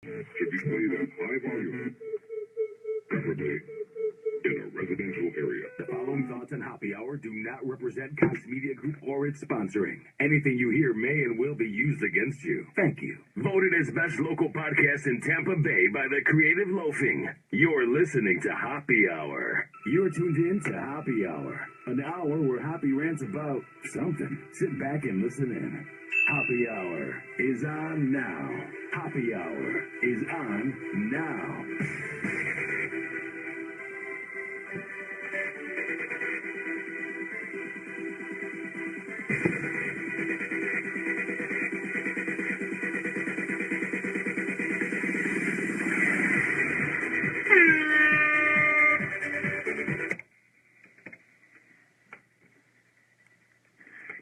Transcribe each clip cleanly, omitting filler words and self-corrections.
should be played at high volume, preferably in a residential area. The following thoughts on Happy Hour do not represent Cox Media Group or its sponsoring. Anything you hear may and will be used against you. Thank you. Voted as best local podcast in Tampa Bay by the Creative Loafing. You're listening to Happy Hour. You're tuned in to Happy Hour, an hour where Happy rants about something. Sit back and listen in. Happy Hour is on now. Happy Hour is on now.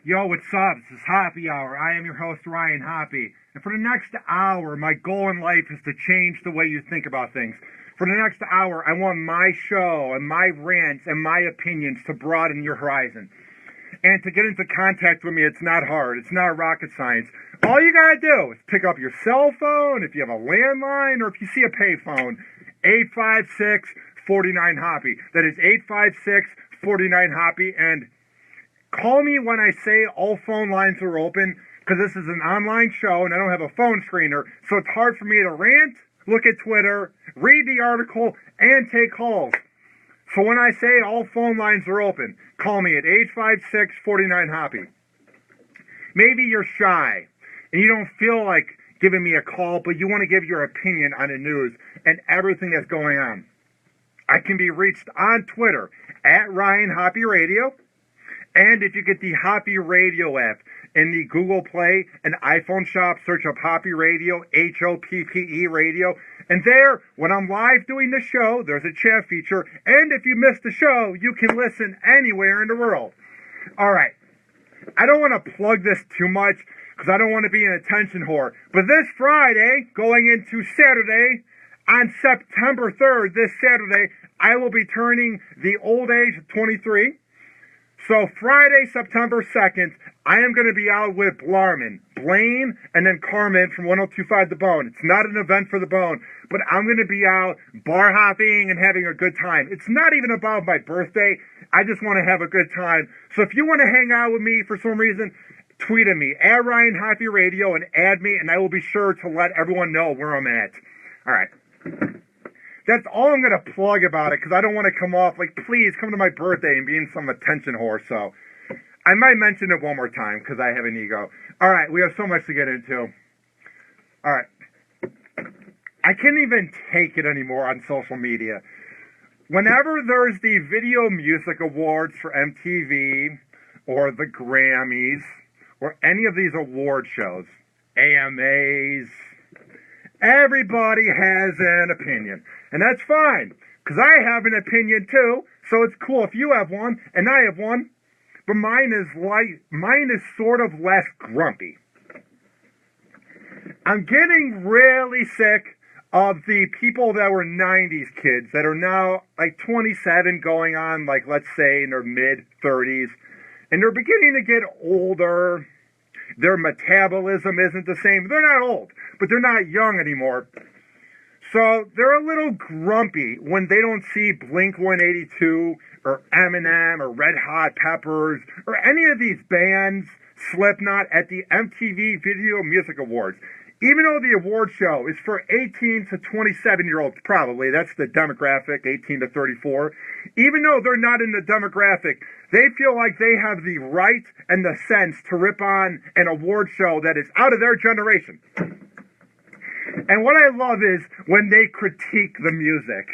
Yo, what's up? This is Happy Hour. I am your host, Ryan Hoppe. And for the next hour, my goal in life is to change the way you think about things. For the next hour, I want my show and my rants and my opinions to broaden your horizon. And to get into contact with me, it's not hard. It's not rocket science. All you gotta do is pick up your cell phone, if you have a landline, or if you see a payphone, 856-49-HOPPY. That is 856-49-HOPPY, and call me when I say all phone lines are open, because this is an online show and I don't have a phone screener, so it's hard for me to rant, look at Twitter, read the article, and take calls. So when I say all phone lines are open, call me at 856-49-HOPPY. Maybe you're shy and you don't feel like giving me a call, but you want to give your opinion on the news and everything that's going on. I can be reached on Twitter at Ryan Hoppe Radio. And if you get the Hoppe Radio app in the Google Play and iPhone shop, search up Hoppe Radio, Hoppe Radio. And there, when I'm live doing the show, there's a chat feature. And if you miss the show, you can listen anywhere in the world. All right. I don't want to plug this too much because I don't want to be an attention whore. But this Friday, going into Saturday, on September 3rd, this Saturday, I will be turning the old age of 23. So Friday, September 2nd, I am going to be out with Blarman, Blaine, and then Carmen from 102.5 The Bone. It's not an event for The Bone, but I'm going to be out bar hopping and having a good time. It's not even about my birthday. I just want to have a good time. So if you want to hang out with me for some reason, tweet at me, at Ryan Hoppe Radio, and add me, and I will be sure to let everyone know where I'm at. All right. That's all I'm going to plug about it, because I don't want to come off like, please come to my birthday and be in some attention whore. So I might mention it one more time because I have an ego. All right, we have so much to get into. All right. I can't even take it anymore on social media. Whenever there's the Video Music Awards for MTV or the Grammys or any of these award shows, AMAs, everybody has an opinion. And that's fine, because I have an opinion too, so it's cool if you have one, and I have one, but mine is sort of less grumpy. I'm getting really sick of the people that were 90s kids that are now like 27 going on, like let's say in their mid-30s, and they're beginning to get older. Their metabolism isn't the same. They're not old, but they're not young anymore. So they're a little grumpy when they don't see Blink-182 or Eminem or Red Hot Peppers or any of these bands, Slipknot, at the MTV Video Music Awards. Even though the award show is for 18 to 27-year-olds, probably, that's the demographic, 18 to 34. Even though they're not in the demographic, they feel like they have the right and the sense to rip on an award show that is out of their generation. And what I love is when they critique the music.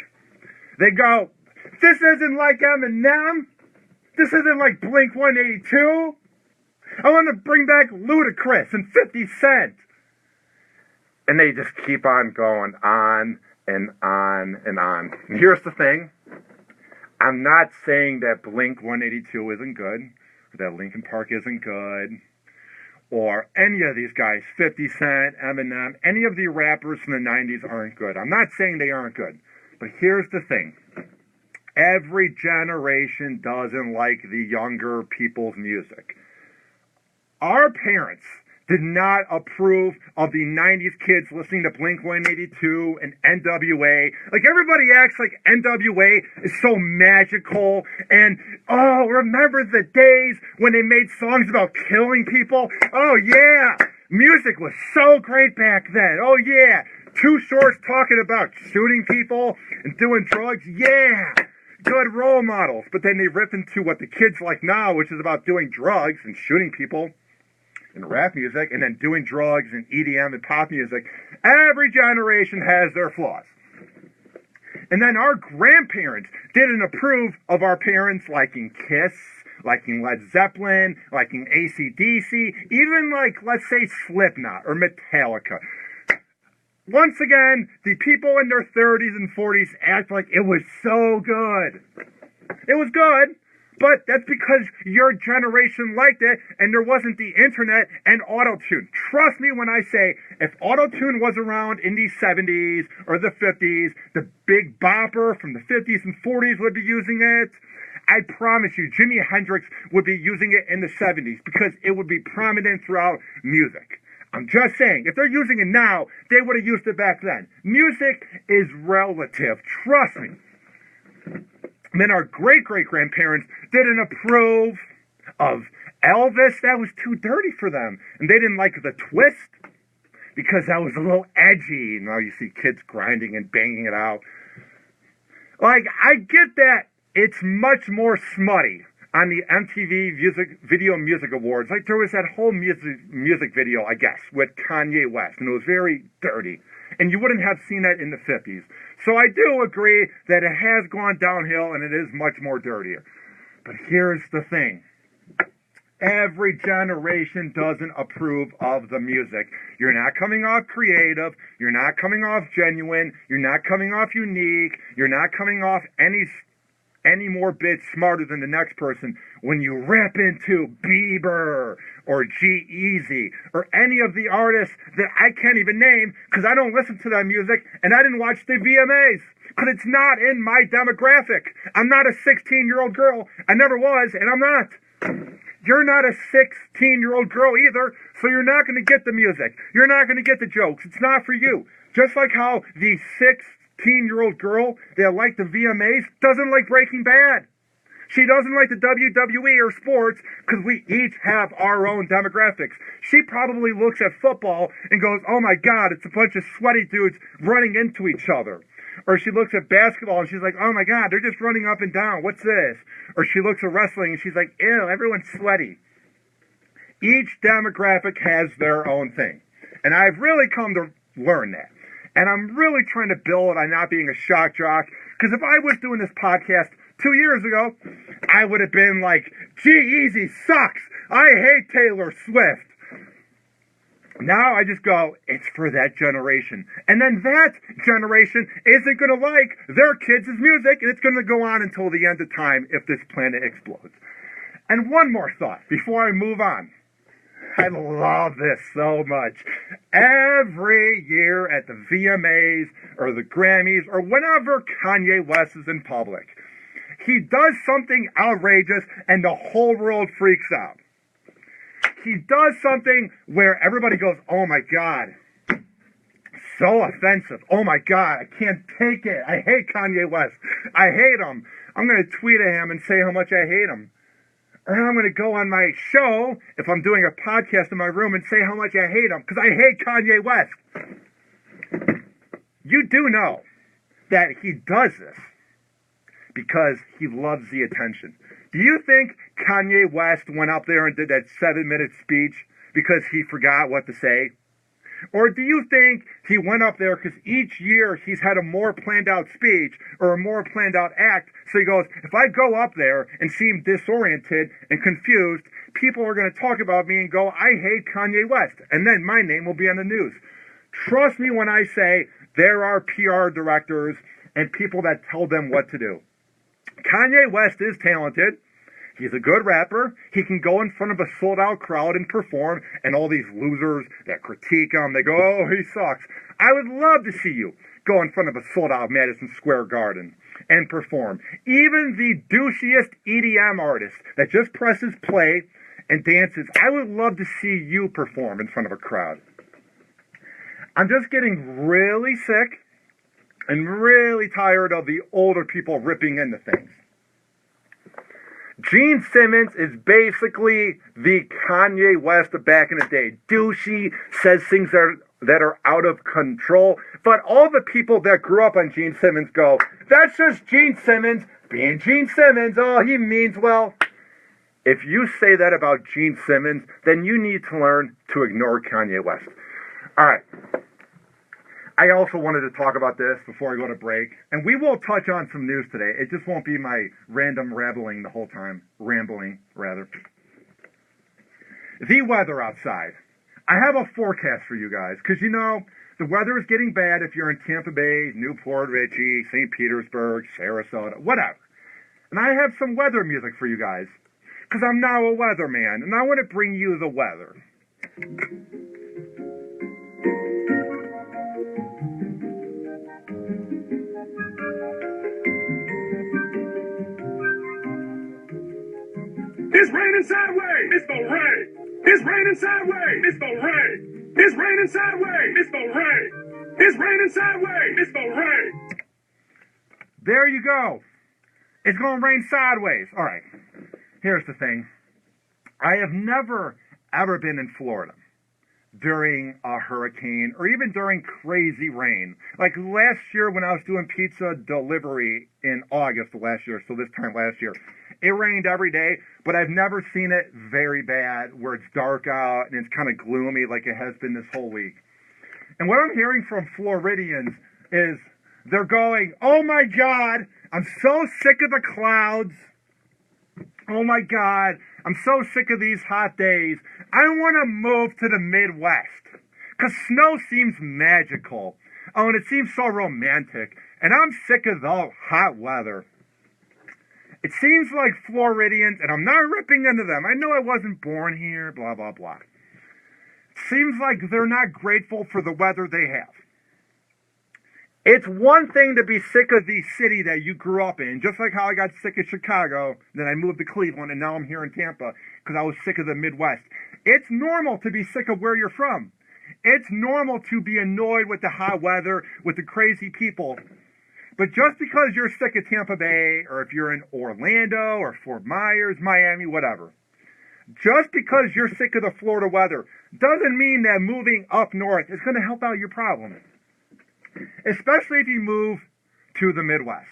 They go, this isn't like Eminem. This isn't like Blink-182. I want to bring back Ludacris and 50 Cent. And they just keep on going on and on and on. And here's the thing. I'm not saying that Blink-182 isn't good, or that Linkin Park isn't good, or any of these guys, 50 Cent, Eminem, any of the rappers from the 90s aren't good. I'm not saying they aren't good. But here's the thing. Every generation doesn't like the younger people's music. Our parents did not approve of the 90s kids listening to Blink-182 and NWA. Like, everybody acts like NWA is so magical, and, oh, remember the days when they made songs about killing people? Oh, yeah, music was so great back then. Oh, yeah, Too Short's talking about shooting people and doing drugs. Yeah, good role models. But then they rip into what the kids like now, which is about doing drugs and shooting people and rap music, and then doing drugs and EDM and pop music. Every generation has their flaws. And then our grandparents didn't approve of our parents liking Kiss, liking Led Zeppelin, liking AC/DC, even like, let's say, Slipknot or Metallica. Once again, the people in their 30s and 40s act like it was so good. It was good. But that's because your generation liked it, and there wasn't the internet and auto-tune. Trust me when I say, if auto-tune was around in the 70s or the 50s, the Big Bopper from the 50s and 40s would be using it. I promise you, Jimi Hendrix would be using it in the 70s because it would be prominent throughout music. I'm just saying, if they're using it now, they would have used it back then. Music is relative. Trust me. And then our great-great-grandparents didn't approve of Elvis. That was too dirty for them. And they didn't like the twist because that was a little edgy. Now you see kids grinding and banging it out. Like, I get that it's much more smutty on the MTV Video Music Awards. Like, there was that whole music video, I guess, with Kanye West, and it was very dirty. And you wouldn't have seen that in the 50s. So I do agree that it has gone downhill and it is much more dirtier. But here's the thing. Every generation doesn't approve of the music. You're not coming off creative. You're not coming off genuine. You're not coming off unique. You're not coming off any more bit smarter than the next person when you rip into Bieber or G-Eazy or any of the artists that I can't even name because I don't listen to that music and I didn't watch the VMAs because it's not in my demographic. I'm not a 16-year-old girl. I never was, and I'm not. You're not a 16-year-old girl either, so you're not going to get the music. You're not going to get the jokes. It's not for you. Just like how the 16-year-old girl that liked the VMAs doesn't like Breaking Bad. She doesn't like the WWE or sports because we each have our own demographics. She probably looks at football and goes, oh my God, it's a bunch of sweaty dudes running into each other. Or she looks at basketball and she's like, oh my God, they're just running up and down. What's this? Or she looks at wrestling and she's like, ew, everyone's sweaty. Each demographic has their own thing. And I've really come to learn that. And I'm really trying to build on not being a shock jock. Because if I was doing this podcast 2 years ago, I would have been like, G-Eazy sucks. I hate Taylor Swift. Now I just go, it's for that generation. And then that generation isn't going to like their kids' music, and it's going to go on until the end of time if this planet explodes. And one more thought before I move on. I love this so much. Every year at the VMAs or the Grammys or whenever Kanye West is in public, he does something outrageous and the whole world freaks out. He does something where everybody goes, oh my God, so offensive. Oh my God, I can't take it. I hate Kanye West. I hate him. I'm going to tweet at him and say how much I hate him. Or I'm going to go on my show, if I'm doing a podcast in my room, and say how much I hate him, because I hate Kanye West. You do know that he does this because he loves the attention. Do you think Kanye West went up there and did that 7-minute speech because he forgot what to say? Or do you think he went up there because each year he's had a more planned out speech or a more planned out act? So he goes, if I go up there and seem disoriented and confused, people are going to talk about me and go, I hate Kanye West. And then my name will be on the news. Trust me when I say there are PR directors and people that tell them what to do. Kanye West is talented. He's a good rapper. He can go in front of a sold-out crowd and perform, and all these losers that critique him, they go, oh, he sucks. I would love to see you go in front of a sold-out Madison Square Garden and perform. Even the douchiest EDM artist that just presses play and dances. I would love to see you perform in front of a crowd. I'm just getting really sick and really tired of the older people ripping into things. Gene Simmons is basically the Kanye West of back in the day. Douchey, says things that are out of control. But all the people that grew up on Gene Simmons go, that's just Gene Simmons being Gene Simmons. All he means well. If you say that about Gene Simmons, then you need to learn to ignore Kanye West. All right. I also wanted to talk about this before I go to break, and we will touch on some news today. It just won't be my random rambling the whole time. Rambling, rather. The weather outside. I have a forecast for you guys, because you know, the weather is getting bad if you're in Tampa Bay, Newport Richey, St. Petersburg, Sarasota, whatever. And I have some weather music for you guys, because I'm now a weatherman, and I want to bring you the weather. It's raining sideways. It's the rain. It's raining sideways. It's the rain. It's raining sideways. It's the rain. It's raining sideways. It's the rain. There you go. It's going to rain sideways. All right. Here's the thing. I have never, ever been in Florida during a hurricane or even during crazy rain. Like last year when I was doing pizza delivery in August of last year, so this time last year, it rained every day, but I've never seen it very bad where it's dark out and it's kind of gloomy like it has been this whole week. And what I'm hearing from Floridians is they're going, oh my God, I'm so sick of the clouds. Oh my God, I'm so sick of these hot days. I want to move to the Midwest because snow seems magical. Oh, and it seems so romantic. And I'm sick of the hot weather. It seems like Floridians, and I'm not ripping into them. I know I wasn't born here, blah, blah, blah. It seems like they're not grateful for the weather they have. It's one thing to be sick of the city that you grew up in, just like how I got sick of Chicago, then I moved to Cleveland, and now I'm here in Tampa because I was sick of the Midwest. It's normal to be sick of where you're from. It's normal to be annoyed with the hot weather, with the crazy people. But just because you're sick of Tampa Bay, or if you're in Orlando, or Fort Myers, Miami, whatever, just because you're sick of the Florida weather doesn't mean that moving up north is going to help out your problem. Especially if you move to the Midwest.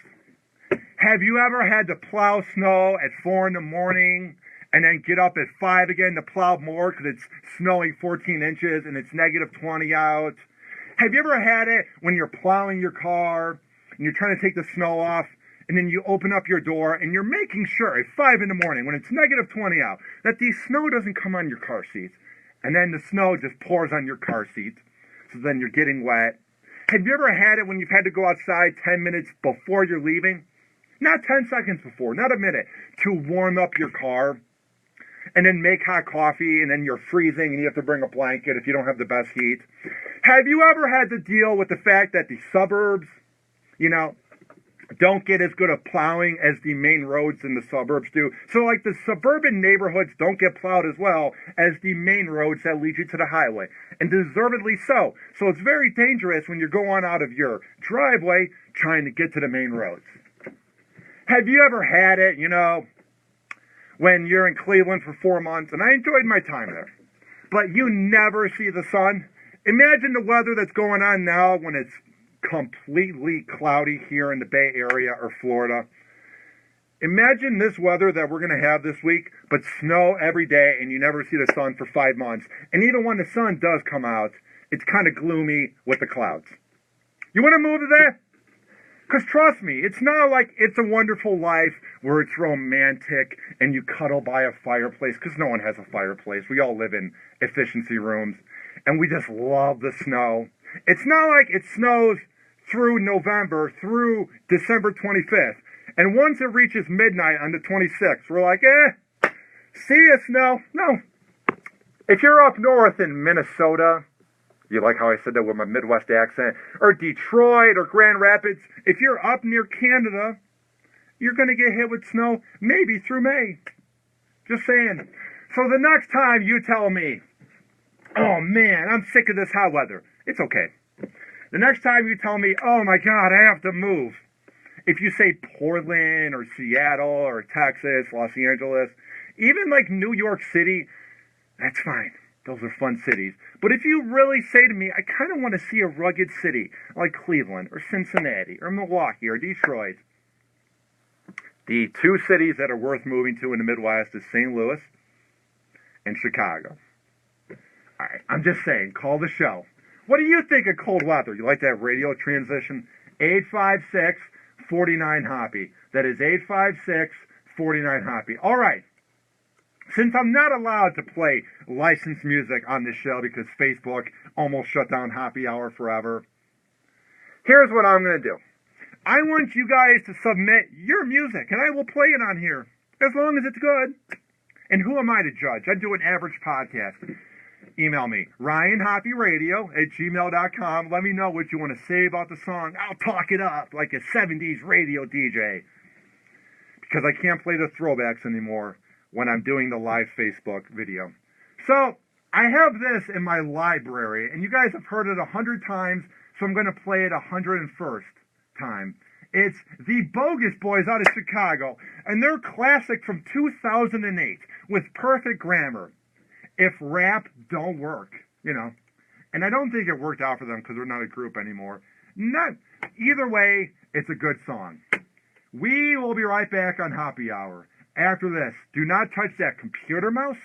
Have you ever had to plow snow at 4 in the morning and then get up at 5 again to plow more because it's snowing 14 inches and it's negative 20 out? Have you ever had it when you're plowing your car and you're trying to take the snow off, and then you open up your door, and you're making sure at 5 in the morning, when it's negative 20 out, that the snow doesn't come on your car seats, and then the snow just pours on your car seat, so then you're getting wet. Have you ever had it when you've had to go outside 10 minutes before you're leaving? Not 10 seconds before, not a minute, to warm up your car, and then make hot coffee, and then you're freezing, and you have to bring a blanket if you don't have the best heat? Have you ever had to deal with the fact that the suburbs, don't get as good of plowing as the main roads in the suburbs do? So like the suburban neighborhoods don't get plowed as well as the main roads that lead you to the highway. And deservedly so. So it's very dangerous when you're going out of your driveway trying to get to the main roads. Have you ever had it, when you're in Cleveland for 4 months, and I enjoyed my time there, but you never see the sun? Imagine the weather that's going on now when it's completely cloudy here in the Bay Area or Florida. Imagine this weather that we're going to have this week, but snow every day and you never see the sun for 5 months. And even when the sun does come out, it's kind of gloomy with the clouds. You want to move to that? Because trust me, it's not like It's a Wonderful Life where it's romantic and you cuddle by a fireplace, because no one has a fireplace. We all live in efficiency rooms and we just love the snow. It's not like it snows through November, through December 25th. And once it reaches midnight on the 26th, we're like, see ya, snow. No. If you're up north in Minnesota, you like how I said that with my Midwest accent, or Detroit or Grand Rapids, if you're up near Canada, you're going to get hit with snow maybe through May. Just saying. So the next time you tell me, oh man, I'm sick of this hot weather, it's okay. The next time you tell me, oh my God, I have to move, if you say Portland or Seattle or Texas, Los Angeles, even like New York City, that's fine. Those are fun cities. But if you really say to me, I kind of want to see a rugged city like Cleveland or Cincinnati or Milwaukee or Detroit, the two cities that are worth moving to in the Midwest is St. Louis and Chicago. All right, I'm just saying, call the show. What do you think of cold weather? You like that radio transition? 856-49-HOPPY. That is 856-49-HOPPY. All right. Since I'm not allowed to play licensed music on this show because Facebook almost shut down Happy Hour forever, here's what I'm going to do. I want you guys to submit your music, and I will play it on here, as long as it's good. And who am I to judge? I do an average podcast. Email me, ryanhoppyradio@gmail.com. Let me know what you want to say about the song. I'll talk it up like a 70s radio DJ. Because I can't play the throwbacks anymore when I'm doing the live Facebook video. So, I have this in my library, and you guys have heard it 100 times, so I'm going to play it 101st time. It's the Bogus Boys out of Chicago, and their classic from 2008 with perfect grammar. If rap don't work, you know. And I don't think it worked out for them because they're not a group anymore. Either way, it's a good song. We will be right back on Happy Hour. After this, do not touch that computer mouse,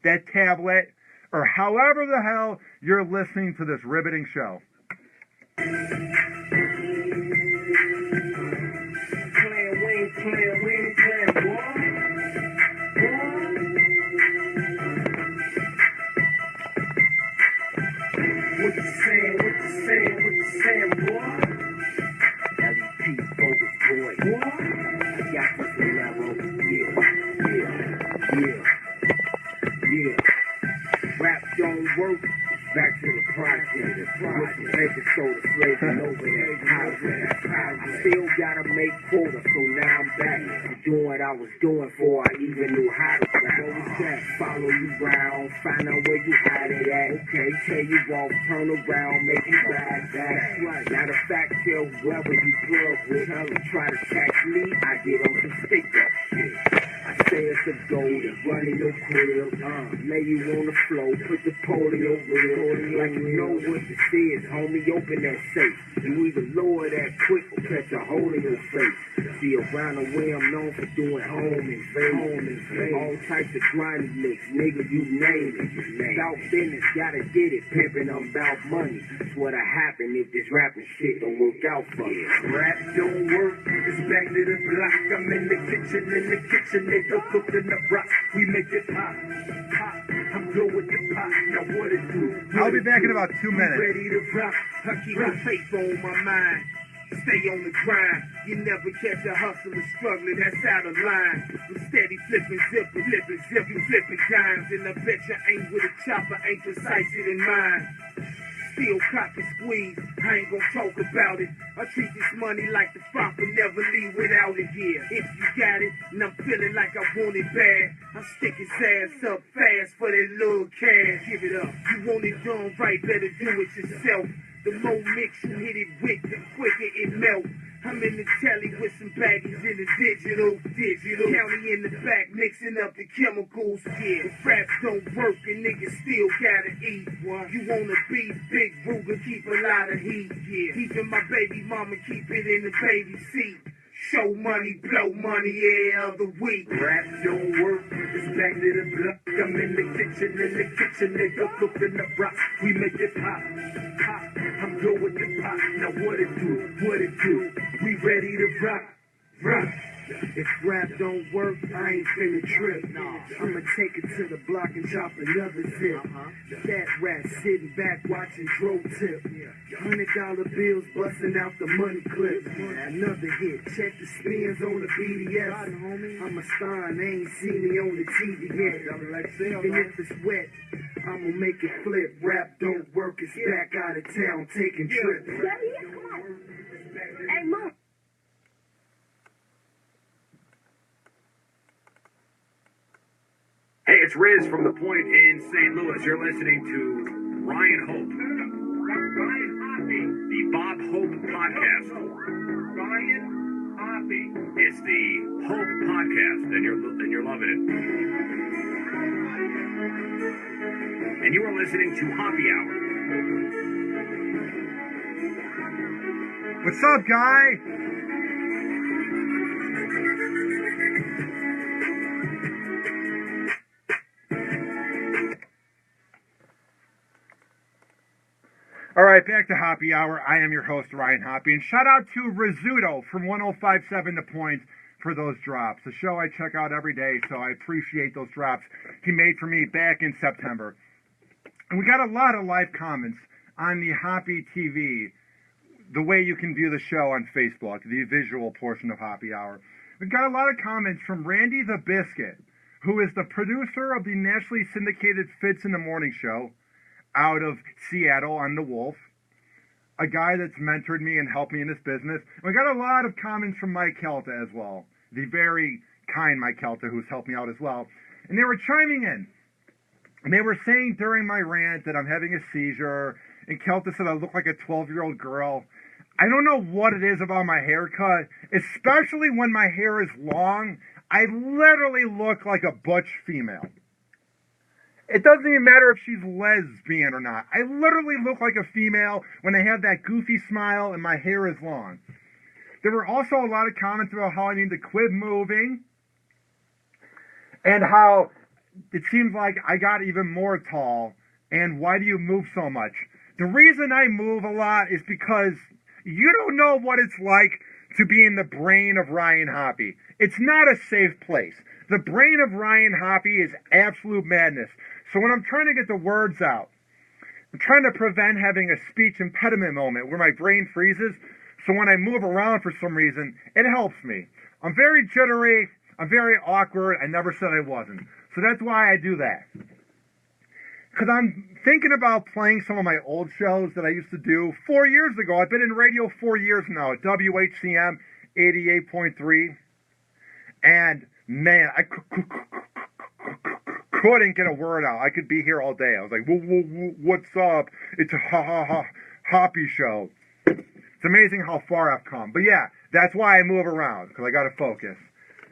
that tablet, or however the hell you're listening to this riveting show. What you saying, boy? LEP, Bogus Boy. I got this level. Yeah. Rap don't work. Back to the project. Making soda slaving over that highway. I still gotta make quota, so now I'm back to doing what I was doing before I even knew how to rap. What was that? Follow you round, find out where you hide it at. Okay, tell you off, turn around, make you ride back. That's right. Matter of fact, tell whoever you plug with, try to catch me, I get on some stick up shit. I say it's a goal to run in your crib, lay you on the floor, put the pole in your rib, like you know what this is, homie, open that safe. You either lower that quick or catch a hole in your face. See, around the way I'm known for doing home and fame, all types of grimy licks, nigga, you name it. Without business, gotta get it, pimpin', I'm about money. That's what'll happen if this rapping shit don't work out for you. Rap don't work, it's back to the block, I'm in the kitchen, nigga, cooking the rock, we make it pop. I'm good with the pop, now what it do? I'll be back in about 2 minutes. Ready to rock, I keep my faith on my mind. Stay on the grind, you never catch a hustler struggling, that's out of line. I'm steady flipping flipping dimes, and I bet you ain't with a chopper, ain't precise it in mind. Still cop and squeeze, I ain't gonna talk about it. I treat this money like the fuck and never leave without it here. If you got it, and I'm feeling like I want it bad, I stick his ass up fast for that little cash. Give it up, you want it done right, better do it yourself. The more mix you hit it with, the quicker it melt. I'm in the telly with some baggies in the digital. County in the back, mixing up the chemicals. Yeah, if raps don't work and niggas still gotta eat. You wanna be big Ruger, keep a lot of heat. Yeah, even my baby mama keep it in the baby seat. Show money, blow money every other week. Rap don't work, it's back to the block. I'm in the kitchen, nigga, cooking the rock. We make it pop. I'm good with the pop, now what it do? We ready to rock. If rap don't work, I ain't finna trip. I'ma take it to the block and chop another zip. That rat sitting back watching Dro tip. $100 bills busting out the money clip. Another hit, check the spins on the BDS. I'm a star and they ain't seen me on the TV yet. Even if it's wet, I'ma make it flip. Rap don't work, it's back out of town taking trips. Hey, Mom. Hey, it's It's Riz from The Point in St. Louis. You're listening to Ryan Hope. Ryan Hoppe. The Bob Hope Podcast. Ryan Hoppe. It's the Hope Podcast, and you're loving it. And you are listening to Hoppe Hour. What's up, guy? All right, back to Hoppe Hour. I am your host, Ryan Hoppe, and shout out to Rizzuto from 105.7 The Point for those drops. The show I check out every day, so I appreciate those drops he made for me back in September. And we got a lot of live comments on the Hoppe TV, the way you can view the show on Facebook, the visual portion of Hoppe Hour. We've got a lot of comments from Randy the Biscuit, who is the producer of the nationally syndicated Fitz in the Morning show out of Seattle on The Wolf, a guy that's mentored me and helped me in this business. And we got a lot of comments from Mike Kelta as well, the very kind Mike Kelta, who's helped me out as well. And they were chiming in. And they were saying during my rant that I'm having a seizure, and Kelta said I look like a 12-year-old girl. I don't know what it is about my haircut, especially when my hair is long. I literally look like a butch female. It doesn't even matter if she's lesbian or not. I literally look like a female when I have that goofy smile and my hair is long. There were also a lot of comments about how I need to quit moving and how it seems like I got even more tall, and why do you move so much? The reason I move a lot is because you don't know what it's like to be in the brain of Ryan Hoppe. It's not a safe place. The brain of Ryan Hoppe is absolute madness. So when I'm trying to get the words out, I'm trying to prevent having a speech impediment moment where my brain freezes. So when I move around for some reason, it helps me. I'm very jittery. I'm very awkward. I never said I wasn't. So that's why I do that. Because I'm thinking about playing some of my old shows that I used to do 4 years ago. I've been in radio 4 years now at WHCM 88.3. And man, I couldn't get a word out. I could be here all day. I was like, what's up? It's a Hoppe show. It's amazing how far I've come. But yeah, that's why I move around, because I got to focus.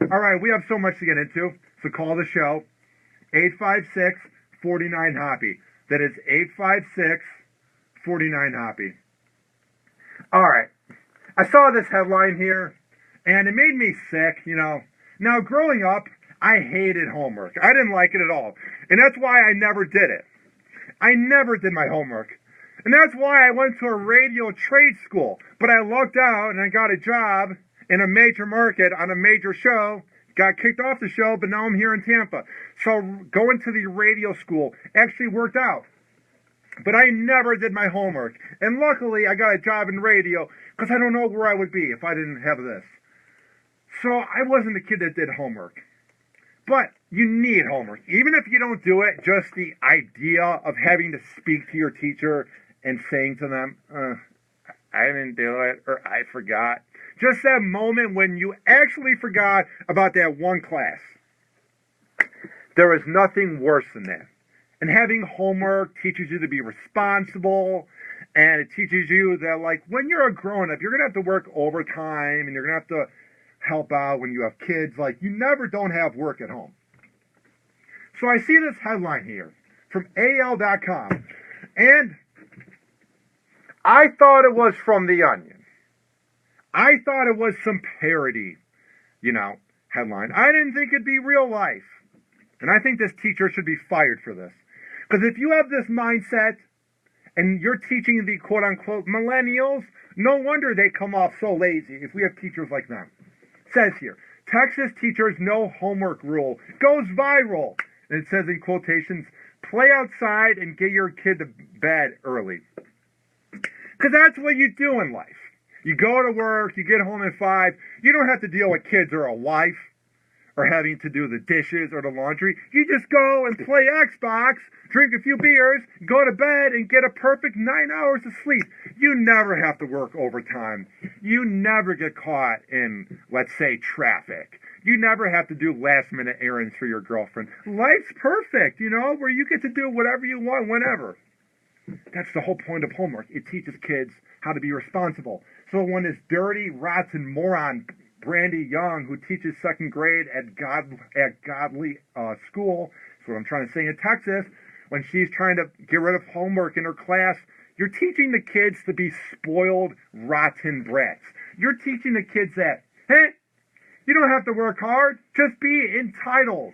All right, we have so much to get into. So call the show, 856-49-HOPPE. That is 856-49-HOPPE. All right. I saw this headline here, and it made me sick, you know. Now, growing up, I hated homework. I didn't like it at all. And that's why I never did it. I never did my homework. And that's why I went to a radio trade school. But I lucked out and I got a job in a major market on a major show. Got kicked off the show, but now I'm here in Tampa. So going to the radio school actually worked out. But I never did my homework. And luckily, I got a job in radio because I don't know where I would be if I didn't have this. So I wasn't the kid that did homework. But you need homework. Even if you don't do it, just the idea of having to speak to your teacher and saying to them, I didn't do it, or I forgot. Just that moment when you actually forgot about that one class. There is nothing worse than that. And having homework teaches you to be responsible, and it teaches you that, like, when you're a grown-up, you're going to have to work overtime, and you're going to have to help out when you have kids. Like, you never don't have work at home. So I see this headline here from AL.com, and I thought it was from The Onion. I thought it was some parody, headline. I didn't think it'd be real life. And I think this teacher should be fired for this. Because if you have this mindset and you're teaching the quote-unquote millennials, no wonder they come off so lazy if we have teachers like them. It says here, Texas teachers no homework rule goes viral. And it says in quotations, play outside and get your kid to bed early. Because that's what you do in life. You go to work, you get home at 5, you don't have to deal with kids or a wife or having to do the dishes or the laundry. You just go and play Xbox, drink a few beers, go to bed, and get a perfect 9 hours of sleep. You never have to work overtime. You never get caught in, let's say, traffic. You never have to do last-minute errands for your girlfriend. Life's perfect, where you get to do whatever you want whenever. That's the whole point of homework. It teaches kids how to be responsible. So when this dirty, rotten moron, Brandy Young, who teaches second grade at Godly School, that's what I'm trying to say, in Texas, when she's trying to get rid of homework in her class, you're teaching the kids to be spoiled, rotten brats. You're teaching the kids that, hey, you don't have to work hard, just be entitled.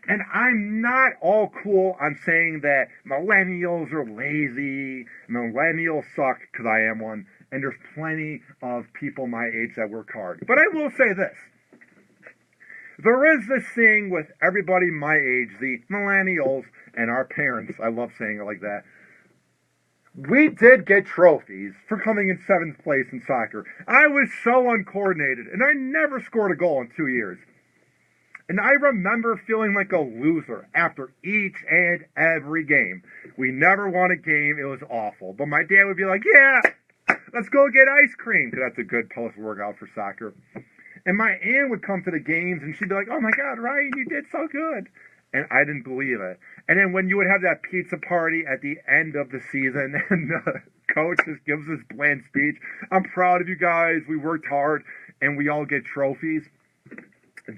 And I'm not all cool on saying that millennials are lazy, millennials suck, because I am one, and there's plenty of people my age that work hard. But I will say this. There is this thing with everybody my age, the millennials and our parents, I love saying it like that. We did get trophies for coming in 7th place in soccer. I was so uncoordinated, and I never scored a goal in 2 years. And I remember feeling like a loser after each and every game. We never won a game. It was awful. But my dad would be like, yeah, let's go get ice cream, because that's a good post-workout for soccer. And my aunt would come to the games, and she'd be like, oh, my God, Ryan, you did so good. And I didn't believe it. And then when you would have that pizza party at the end of the season, and the coach just gives this bland speech, I'm proud of you guys, we worked hard, and we all get trophies.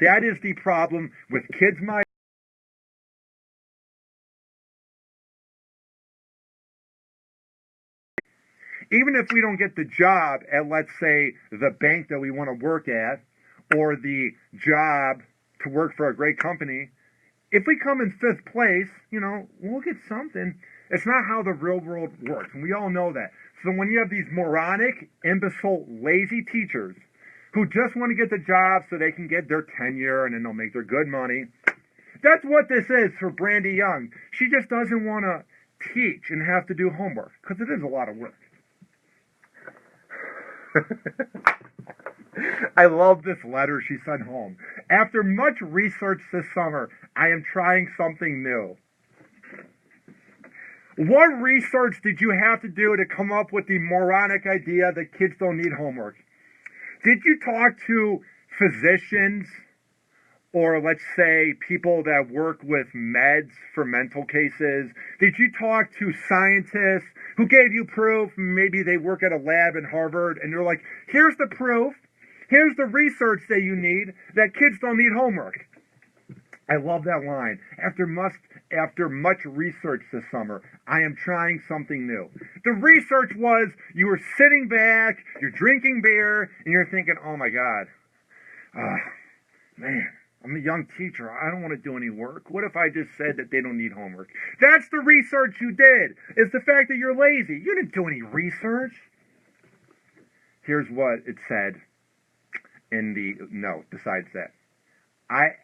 That is the problem with kids my even if we don't get the job at, let's say, the bank that we want to work at, or the job to work for a great company, if we come in 5th place, we'll get something. It's not how the real world works, and we all know that. So when you have these moronic, imbecile, lazy teachers who just want to get the job so they can get their tenure and then they'll make their good money, that's what this is for Brandy Young. She just doesn't want to teach and have to do homework, because it is a lot of work. I love this letter she sent home. After much research this summer, I am trying something new. What research did you have to do to come up with the moronic idea that kids don't need homework? Did you talk to physicians, or let's say people that work with meds for mental cases? Did you talk to scientists who gave you proof? Maybe they work at a lab in Harvard, and they're like, here's the proof, here's the research that you need, that kids don't need homework. I love that line. After much research this summer, I am trying something new. The research was, you were sitting back, you're drinking beer, and you're thinking, oh my God, man, I'm a young teacher. I don't want to do any work. What if I just said that they don't need homework? That's the research you did. It's the fact that you're lazy. You didn't do any research. Here's what it said in the note besides that. I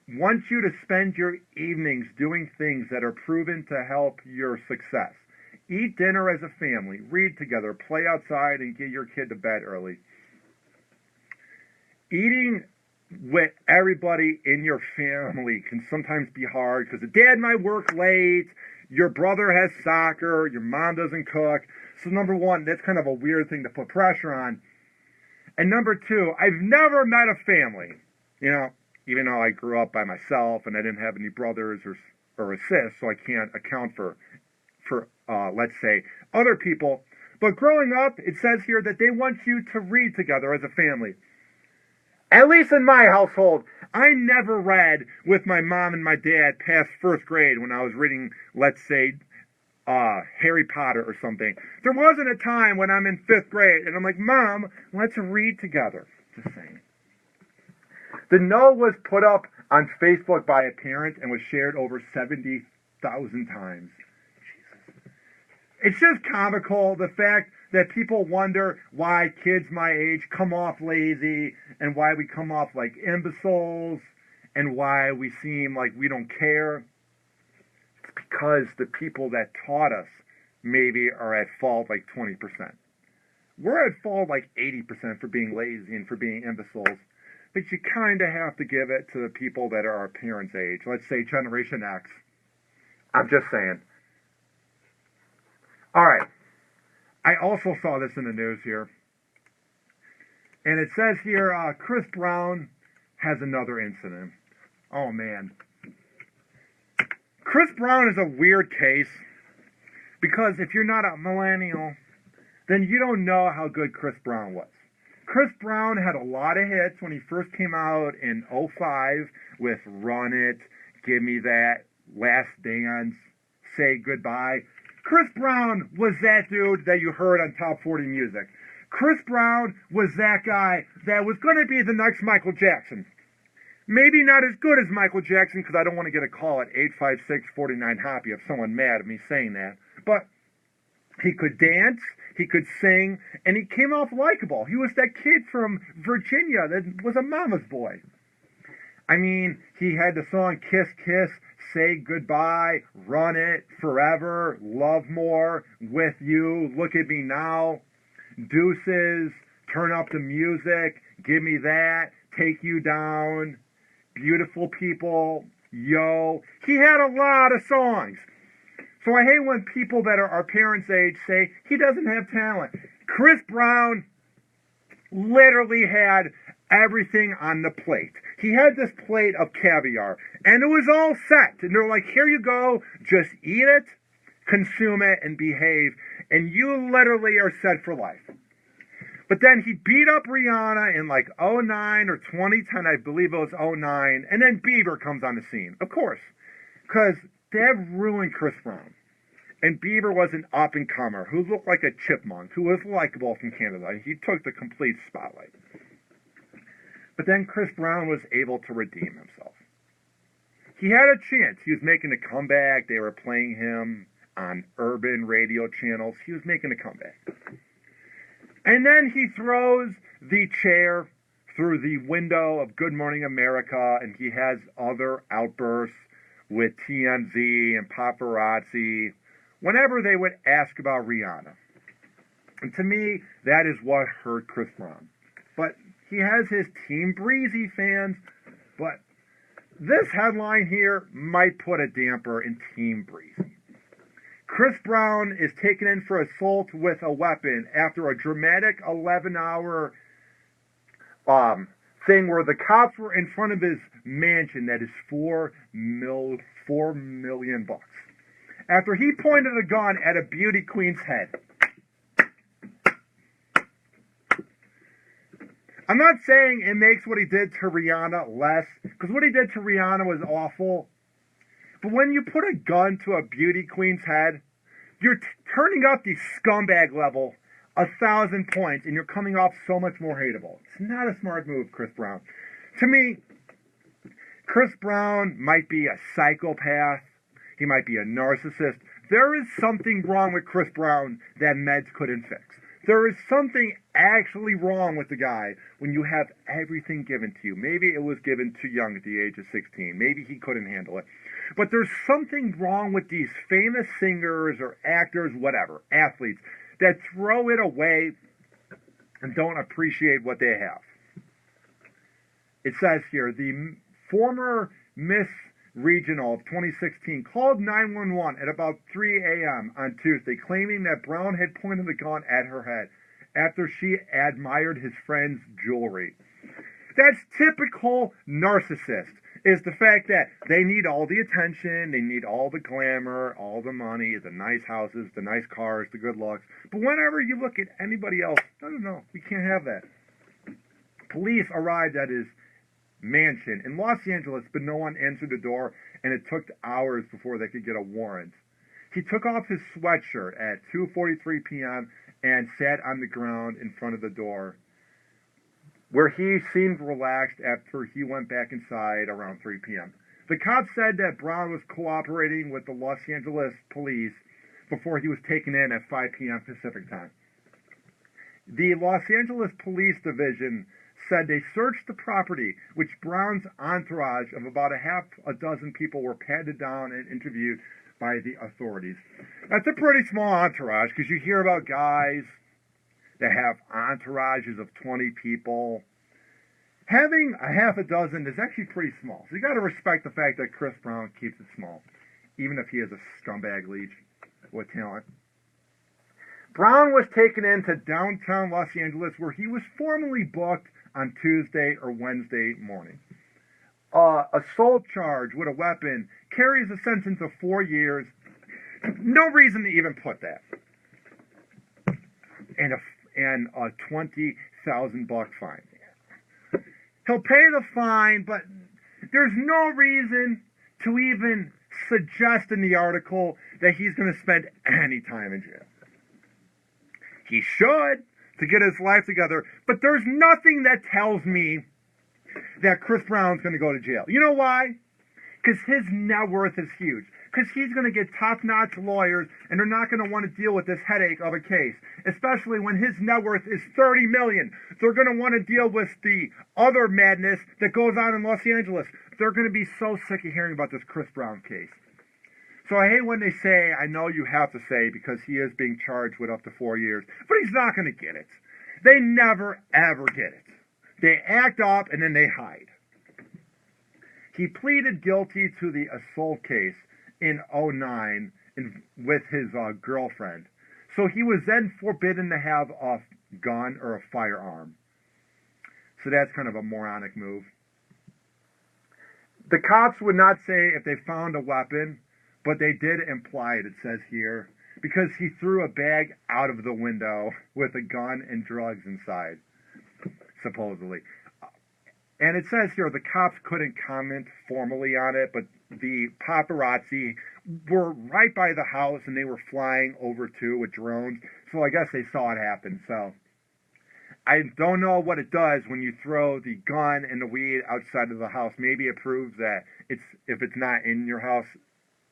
want you to spend your evenings doing things that are proven to help your success. Eat dinner as a family. Read together. Play outside and get your kid to bed early. Eating with everybody in your family can sometimes be hard because the dad might work late, your brother has soccer, your mom doesn't cook. So number one, that's kind of a weird thing to put pressure on. And number two, I've never met a family, even though I grew up by myself and I didn't have any brothers or a sis, so I can't account for let's say, other people. But growing up, it says here that they want you to read together as a family. At least in my household, I never read with my mom and my dad past 1st grade when I was reading, let's say, Harry Potter or something. There wasn't a time when I'm in 5th grade and I'm like, Mom, let's read together. Just saying. The note was put up on Facebook by a parent and was shared over 70,000 times. Jesus. It's just comical, the fact that people wonder why kids my age come off lazy and why we come off like imbeciles and why we seem like we don't care. It's because the people that taught us maybe are at fault like 20%. We're at fault like 80% for being lazy and for being imbeciles. But you kind of have to give it to the people that are our parents' age. Let's say Generation X. I'm just saying. All right. I also saw this in the news here. And it says here, Chris Brown has another incident. Oh, man. Chris Brown is a weird case because if you're not a millennial, then you don't know how good Chris Brown was. Chris Brown had a lot of hits when he first came out in '05 with Run It, Give Me That, Last Dance, Say Goodbye. Chris Brown was that dude that you heard on Top 40 Music. Chris Brown was that guy that was going to be the next Michael Jackson. Maybe not as good as Michael Jackson, because I don't want to get a call at 856-49-HOPPY if someone mad at me saying that. But he could dance, he could sing, and he came off likable. He was that kid from Virginia that was a mama's boy. I mean, he had the song Kiss Kiss, Say Goodbye, Run It, Forever, Love More, With You, Look at Me Now, Deuces, Turn Up the Music, Give Me That, Take You Down, Beautiful People, Yo. He had a lot of songs. So I hate when people that are our parents' age say he doesn't have talent. Chris Brown literally had everything on the plate. He had this plate of caviar, and it was all set. And they're like, here you go, just eat it, consume it, and behave, and you literally are set for life. But then he beat up Rihanna in like '09 or 2010, I believe it was '09, and then Bieber comes on the scene, of course, because that ruined Chris Brown. And Bieber was an up-and-comer who looked like a chipmunk, who was likable from Canada. He took the complete spotlight. But then Chris Brown was able to redeem himself. He had a chance. He was making a comeback. They were playing him on urban radio channels. He was making a comeback. And then he throws the chair through the window of Good Morning America, and he has other outbursts with TMZ and paparazzi whenever they would ask about Rihanna. And to me, that is what hurt Chris Brown. But he has his Team Breezy fans, but this headline here might put a damper in Team Breezy. Chris Brown is taken in for assault with a weapon after a dramatic 11-hour thing where the cops were in front of his mansion that is $4 million bucks. After he pointed a gun at a beauty queen's head. I'm not saying it makes what he did to Rihanna less, because what he did to Rihanna was awful. But when you put a gun to a beauty queen's head, you're turning up the scumbag level 1,000 points, and you're coming off so much more hateable. It's not a smart move, Chris Brown. To me, Chris Brown might be a psychopath. He might be a narcissist. There is something wrong with Chris Brown that meds couldn't fix. There is something actually wrong with the guy when you have everything given to you. Maybe it was given too young at the age of 16. Maybe he couldn't handle it. But there's something wrong with these famous singers or actors, whatever, athletes, that throw it away and don't appreciate what they have. It says here, the former Miss Regional of 2016 called 911 at about 3 a.m. on Tuesday, claiming that Brown had pointed the gun at her head after she admired his friend's jewelry. That's typical narcissist, is the fact that they need all the attention, they need all the glamour, all the money, the nice houses, the nice cars, the good looks. But whenever you look at anybody else, no, we can't have that. Police arrived at his mansion in Los Angeles, but no one answered the door, and it took hours before they could get a warrant. He took off his sweatshirt at 2:43 p.m. and sat on the ground in front of the door, where he seemed relaxed after he went back inside around 3 p.m. The cops said that Brown was cooperating with the Los Angeles police before he was taken in at 5 p.m. Pacific time. The Los Angeles Police Division said they searched the property, which Brown's entourage of about a half a dozen people were patted down and interviewed by the authorities. That's a pretty small entourage, because you hear about guys that have entourages of 20 people. Having a half a dozen is actually pretty small. So you got to respect the fact that Chris Brown keeps it small, even if he is a scumbag leech with talent. Brown was taken into downtown Los Angeles, where he was formally booked on Tuesday or Wednesday morning. assault charge with a weapon, carries a sentence of 4 years. No reason to even put that. And a $20,000 fine. He'll pay the fine, but there's no reason to even suggest in the article that he's going to spend any time in jail. He should, to get his life together, but there's nothing that tells me that Chris Brown's going to go to jail. You know why? Because his net worth is huge. Because he's going to get top-notch lawyers, and they're not going to want to deal with this headache of a case, especially when his net worth is $30 million. They're going to want to deal with the other madness that goes on in Los Angeles. They're going to be so sick of hearing about this Chris Brown case. So I hate when they say, I know you have to say, because he is being charged with up to 4 years, but he's not going to get it. They never, ever get it. They act up, and then they hide. He pleaded guilty to the assault case in 2009 with his girlfriend. So he was then forbidden to have a gun or a firearm. So that's kind of a moronic move. The cops would not say if they found a weapon, but they did imply it, it says here, because he threw a bag out of the window with a gun and drugs inside, supposedly. And it says here the cops couldn't comment formally on it, but the paparazzi were right by the house and they were flying over too with drones. So I guess they saw it happen. So I don't know what it does when you throw the gun and the weed outside of the house. Maybe it proves that if it's not in your house,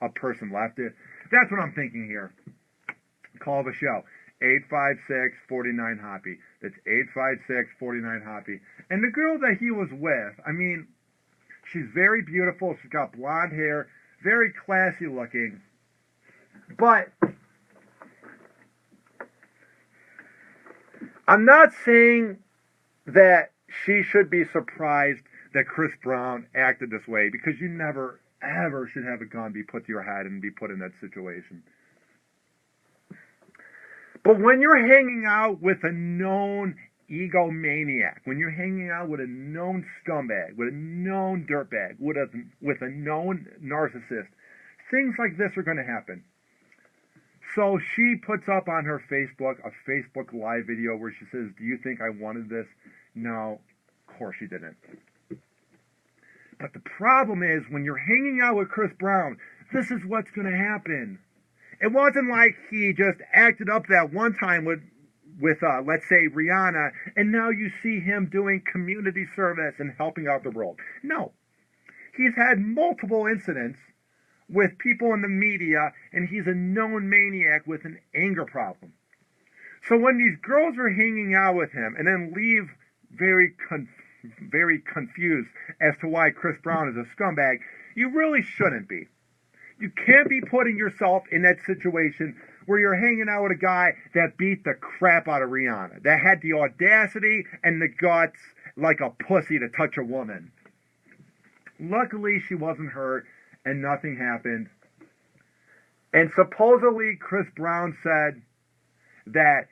a person left it. That's what I'm thinking here. Call the show. 856-49-HOPPY. That's 856-49-HOPPY. And the girl that he was with, I mean, she's very beautiful. She's got blonde hair, very classy looking. But I'm not saying that she should be surprised that Chris Brown acted this way, because you never, ever should have a gun be put to your head and be put in that situation. But when you're hanging out with a known egomaniac, when you're hanging out with a known scumbag, with a known dirtbag, with a known narcissist, things like this are going to happen. So she puts up on her Facebook a Facebook Live video where she says, "Do you think I wanted this?" No, of course she didn't. But the problem is, when you're hanging out with Chris Brown, this is what's going to happen. It wasn't like he just acted up that one time with let's say, Rihanna, and now you see him doing community service and helping out the world. No. He's had multiple incidents with people in the media, and he's a known maniac with an anger problem. So when these girls are hanging out with him and then leave very confused as to why Chris Brown is a scumbag, you really shouldn't be. You can't be putting yourself in that situation where you're hanging out with a guy that beat the crap out of Rihanna, that had the audacity and the guts like a pussy to touch a woman. Luckily, she wasn't hurt and nothing happened. And supposedly, Chris Brown said that,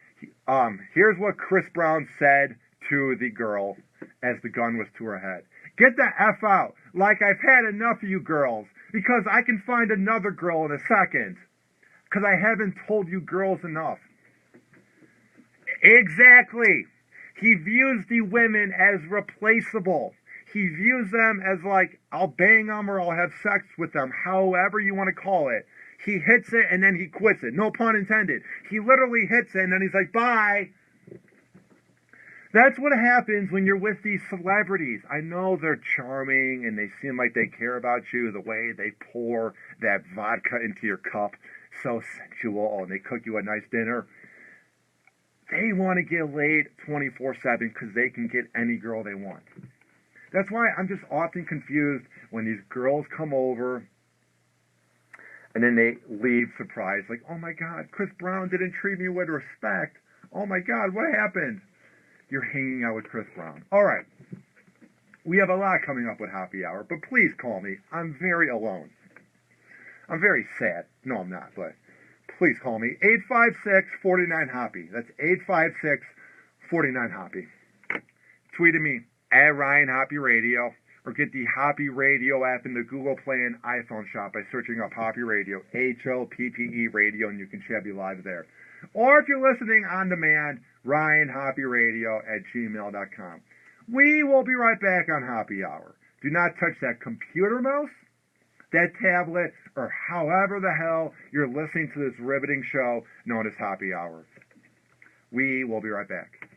here's what Chris Brown said to the girl as the gun was to her head. "Get the F out. Like, I've had enough of you girls, because I can find another girl in a second. Because I haven't told you girls enough." Exactly. He views the women as replaceable. He views them as like, I'll bang them or I'll have sex with them, however you want to call it. He hits it and then he quits it. No pun intended. He literally hits it and then he's like, bye. That's what happens when you're with these celebrities. I know they're charming and they seem like they care about you, the way they pour that vodka into your cup, so sensual, and they cook you a nice dinner. They want to get laid 24/7 because they can get any girl they want. That's why I'm just often confused when these girls come over and then they leave surprised, like, oh my God, Chris Brown didn't treat me with respect. Oh my God, what happened? You're hanging out with Chris Brown. All right. We have a lot coming up with Happy Hour, but please call me. I'm very alone. I'm very sad. No, I'm not, but please call me. 856-49-HOPPY. That's 856-49-HOPPY. Tweet at me, @Ryan Hoppy Radio, or get the Hoppe Radio app in the Google Play and iPhone shop by searching up Hoppe Radio, Hoppe Radio, and you can chat me live there. Or if you're listening on demand, RyanHoppeRadio@gmail.com. We will be right back on Happy Hour. Do not touch that computer mouse, that tablet, or however the hell you're listening to this riveting show known as Happy Hour. We will be right back.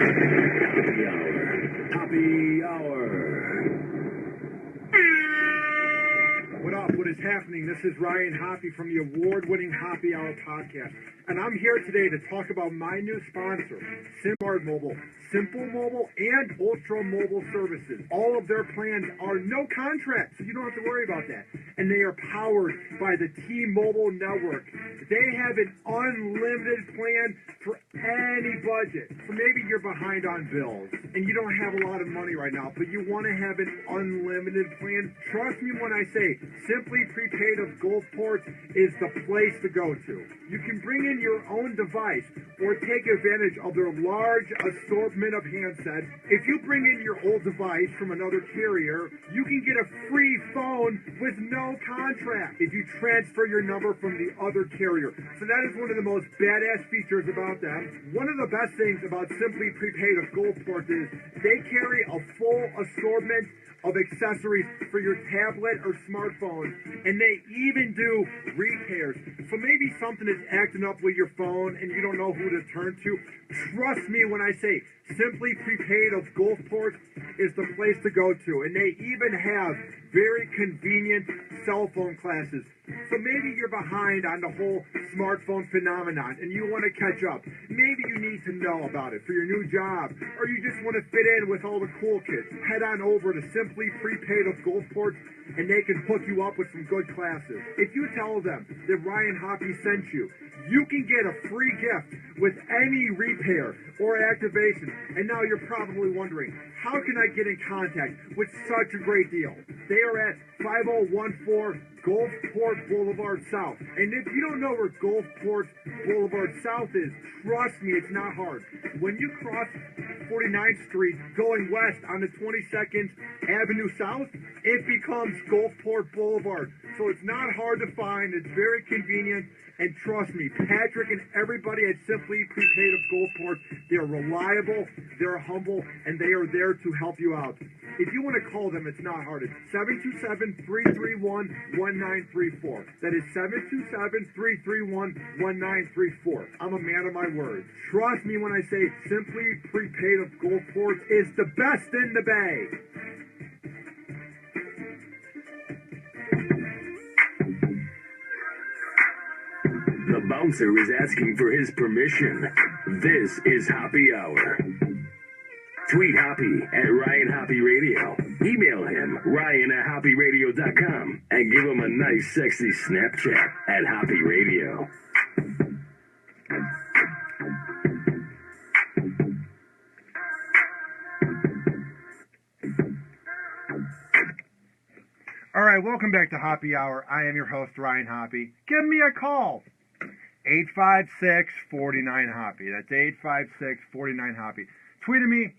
Happy Hour. Happy Hour. What up? What is happening? This is Ryan Hoppe from the award-winning Happy Hour podcast, and I'm here today to talk about my new sponsor, Simple Mobile. Simple Mobile and Ultra Mobile Services. All of their plans are no contract, so you don't have to worry about that. And they are powered by the T-Mobile network. They have an unlimited plan for any budget. So maybe you're behind on bills and you don't have a lot of money right now, but you want to have an unlimited plan. Trust me when I say Simply Prepaid of Gulfport is the place to go to. You can bring in your own device or take advantage of their large assortment of handsets. If you bring in your old device from another carrier, you can get a free phone with no contract if you transfer your number from the other carrier. So that is one of the most badass features about them. One of the best things about Simply Prepaid of Gulfport is they carry a full assortment of accessories for your tablet or smartphone, and they even do repairs. So maybe something is acting up with your phone and you don't know who to turn to. Trust me when I say Simply Prepaid of Gulfport is the place to go to, and they even have very convenient cell phone classes. So maybe you're behind on the whole smartphone phenomenon and you want to catch up. Maybe you need to know about it for your new job, or you just want to fit in with all the cool kids. Head on over to Simply Prepaid of Gulfport and they can hook you up with some good classes. If you tell them that Ryan Hoppe sent you, you can get a free gift with any repair or activation. And now you're probably wondering, how can I get in contact with such a great deal? They are at 5014 Gulfport Boulevard South. And if you don't know where Gulfport Boulevard South is, trust me, it's not hard. When you cross 49th Street going west on the 22nd Avenue South, it becomes Gulfport Boulevard. So it's not hard to find. It's very convenient. And trust me, Patrick and everybody at Simply Prepaid of Gulfport, they're reliable, they're humble, and they are there to help you out. If you want to call them, it's not hard. It's 727-331-1934. That is 727-331-1934. I'm a man of my word. Trust me when I say Simply Prepaid of Gulfport is the best in the Bay. The bouncer is asking for his permission. This is Happy Hour. Tweet Hoppe at Ryan Hoppe Radio. Email him, ryan@hopperadio.com, and give him a nice, sexy Snapchat at Hoppe Radio. All right, welcome back to Happy Hour. I am your host, Ryan Hoppe. Give me a call. 856-49-HOPPE. That's 856-49-HOPPE. Tweet at me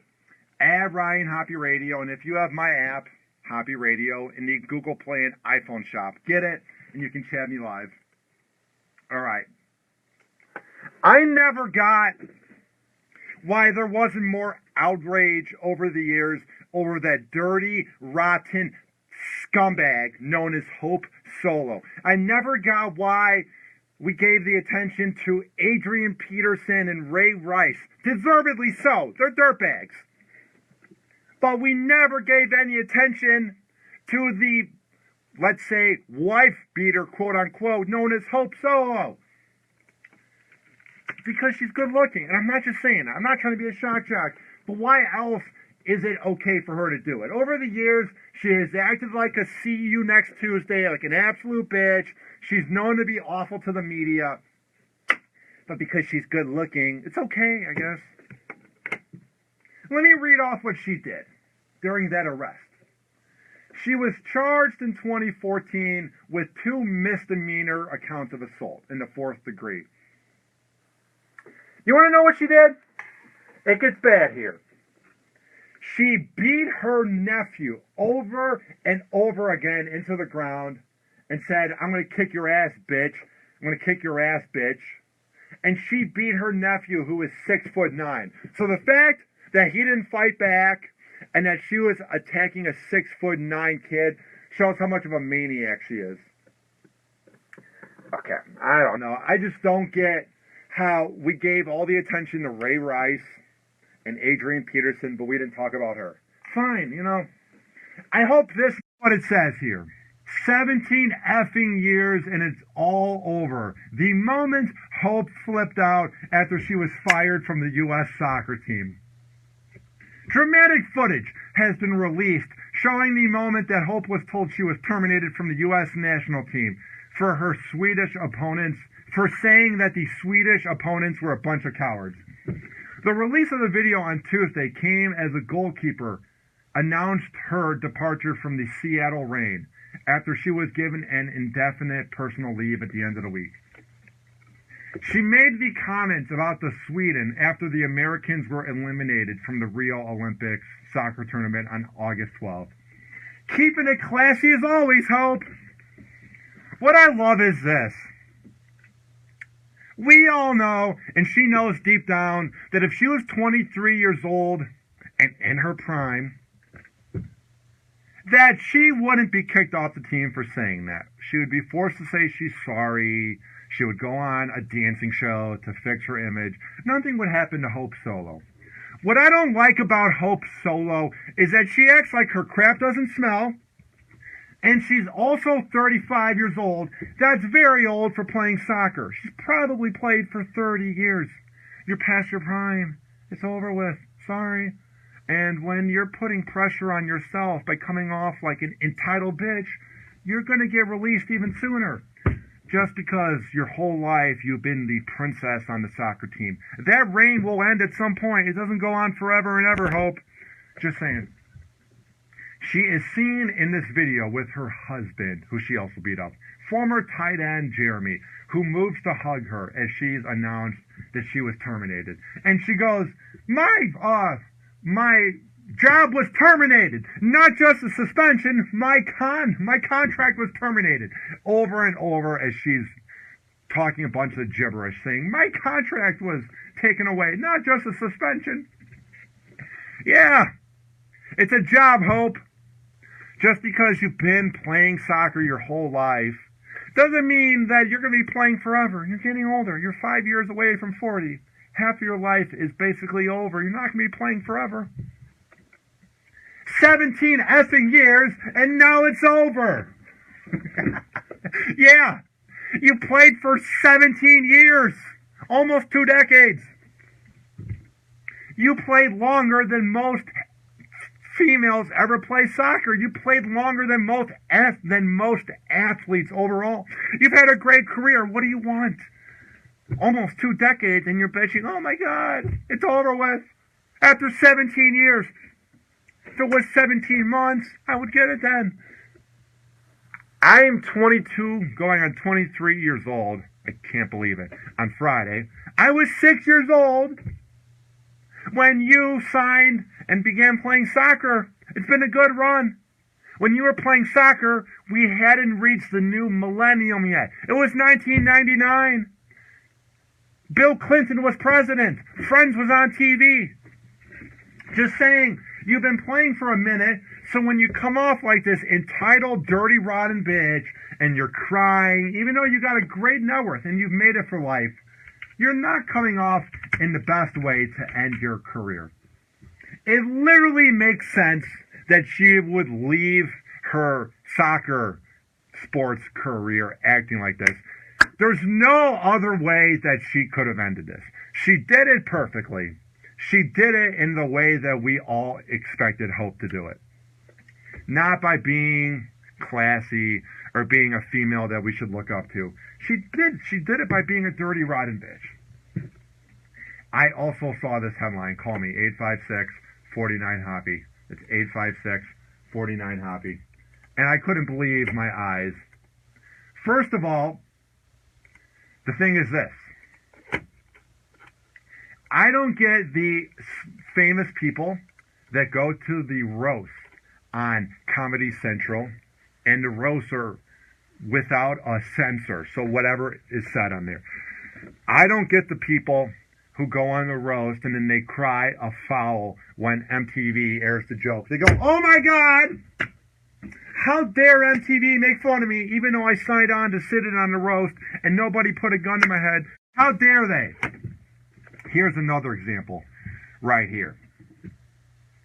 at Ryan Hoppe Radio, and if you have my app, Hoppe Radio, in the Google Play and iPhone shop, get it, and you can chat me live. All right. I never got why there wasn't more outrage over the years over that dirty, rotten scumbag known as Hope Solo. I never got why we gave the attention to Adrian Peterson and Ray Rice. Deservedly so. They're dirtbags. But we never gave any attention to the, let's say, wife beater, quote unquote, known as Hope Solo. Because she's good looking. And I'm not just saying that. I'm not trying to be a shock jock. But why else is it okay for her to do it? Over the years, she has acted like a see you next Tuesday, like an absolute bitch. She's known to be awful to the media. But because she's good looking, it's okay, I guess. Let me read off what she did during that arrest. She was charged in 2014 with 2 misdemeanor accounts of assault in the 4th degree. You want to know what she did? It gets bad here. She beat her nephew over and over again into the ground and said, I'm going to kick your ass, bitch. I'm going to kick your ass, bitch. And she beat her nephew, who was 6'9". So the fact that he didn't fight back and that she was attacking a 6'9" kid shows how much of a maniac she is. Okay, I don't know. I just don't get how we gave all the attention to Ray Rice and Adrian Peterson, but we didn't talk about her. Fine, you know. I hope this is what it says here. 17 effing years and it's all over. The moment Hope flipped out after she was fired from the U.S. soccer team. Dramatic footage has been released showing the moment that Hope was told she was terminated from the U.S. national team for her Swedish opponents, for saying that the Swedish opponents were a bunch of cowards. The release of the video on Tuesday came as a goalkeeper announced her departure from the Seattle Reign after she was given an indefinite personal leave at the end of the week. She made the comments about the Sweden after the Americans were eliminated from the Rio Olympics soccer tournament on August 12th. Keeping it classy as always, Hope. What I love is this. We all know, and she knows deep down, that if she was 23 years old and in her prime, that she wouldn't be kicked off the team for saying that. She would be forced to say she's sorry. She would go on a dancing show to fix her image. Nothing would happen to Hope Solo. What I don't like about Hope Solo is that she acts like her crap doesn't smell, and she's also 35 years old. That's very old for playing soccer. She's probably played for 30 years. You're past your prime. It's over with. Sorry. And when you're putting pressure on yourself by coming off like an entitled bitch, you're going to get released even sooner. Just because your whole life you've been the princess on the soccer team. That reign will end at some point. It doesn't go on forever and ever, Hope. Just saying. She is seen in this video with her husband, who she also beat up, former tight end Jeremy, who moves to hug her as she's announced that she was terminated. And she goes, my job was terminated. Not just a suspension, my contract was terminated. Over and over as she's talking a bunch of gibberish, saying, my contract was taken away, not just a suspension. Yeah, it's a job, Hope. Just because you've been playing soccer your whole life doesn't mean that you're going to be playing forever. You're getting older. You're 5 years away from 40. Half of your life is basically over. You're not going to be playing forever. 17 effing years, and now it's over. Yeah, you played for 17 years, almost 2 decades. You played longer than most females ever play soccer. You played longer than most athletes overall. You've had a great career. What do you want? Almost 2 decades, and you're bitching, oh my God, it's over with. After 17 years. If it was 17 months, I would get it then. I'm 22, going on 23 years old. I can't believe it. On Friday, I was 6 years old when you signed and began playing soccer. It's been a good run. When you were playing soccer, we hadn't reached the new millennium yet. It was 1999. Bill Clinton was president. Friends was on TV. Just saying, you've been playing for a minute, so when you come off like this entitled, dirty, rotten bitch, and you're crying, even though you got a great net worth and you've made it for life, you're not coming off in the best way to end your career. It literally makes sense that she would leave her soccer sports career acting like this. There's no other way that she could have ended this. She did it perfectly. She did it in the way that we all expected Hope to do it. Not by being classy or being a female that we should look up to. She did it by being a dirty, rotten bitch. I also saw this headline. Call me, 856-49-HOPPY. It's 856-49-HOPPY. And I couldn't believe my eyes. First of all, the thing is this. I don't get the famous people that go to the roast on Comedy Central, and the roasts are without a censor, so whatever is said on there. I don't get the people who go on the roast and then they cry a foul when MTV airs the joke. They go, "Oh my God! How dare MTV make fun of me even though I signed on to sit in on the roast and nobody put a gun to my head? How dare they?" Here's another example right here.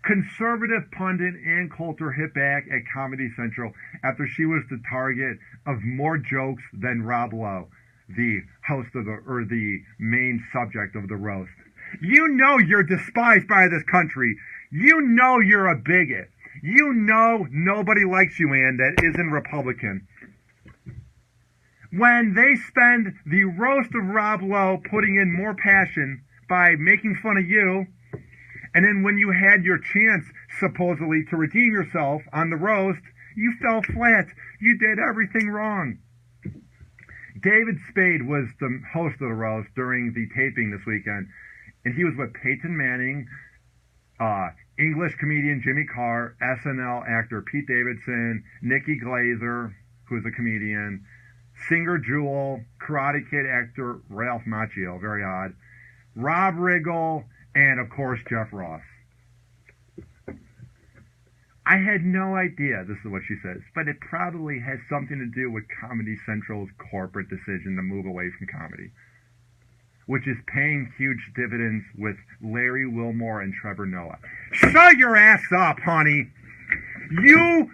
Conservative pundit Ann Coulter hit back at Comedy Central after she was the target of more jokes than Rob Lowe, the host of the main subject of the roast. You know you're despised by this country. You know you're a bigot. You know nobody likes you, Ann, that isn't Republican. When they spend the roast of Rob Lowe putting in more passion by making fun of you, and then when you had your chance, supposedly, to redeem yourself on the roast, you fell flat. You did everything wrong. David Spade was the host of the roast during the taping this weekend, and he was with Peyton Manning, English comedian Jimmy Carr, SNL actor Pete Davidson, Nikki Glazer, who's a comedian, singer Jewel, Karate Kid actor Ralph Macchio, very odd, Rob Riggle, and of course Jeff Ross. I had no idea, this is what she says, but it probably has something to do with Comedy Central's corporate decision to move away from comedy, which is paying huge dividends with Larry Wilmore and Trevor Noah. Shut your ass up, honey. You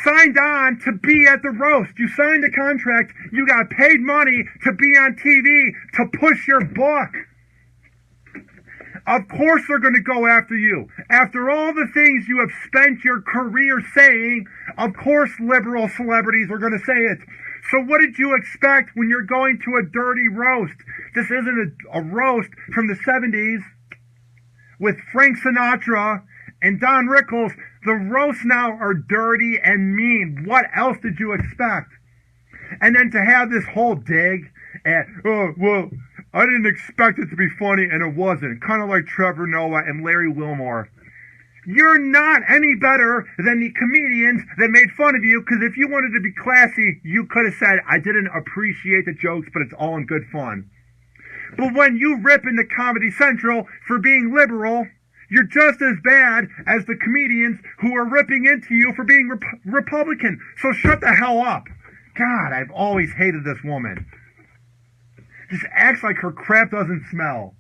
signed on to be at the roast. You signed a contract. You got paid money to be on TV, to push your book. Of course they're going to go after you. After all the things you have spent your career saying, of course liberal celebrities are going to say it. So what did you expect when you're going to a dirty roast? This isn't a roast from the 70s with Frank Sinatra and Don Rickles. The roasts now are dirty and mean. What else did you expect? And then to have this whole dig at, "Oh, well, I didn't expect it to be funny," and it wasn't. Kind of like Trevor Noah and Larry Wilmore. You're not any better than the comedians that made fun of you, because if you wanted to be classy, you could have said, "I didn't appreciate the jokes, but it's all in good fun." But when you rip into Comedy Central for being liberal, you're just as bad as the comedians who are ripping into you for being Republican. So shut the hell up. God, I've always hated this woman. Just acts like her crap doesn't smell.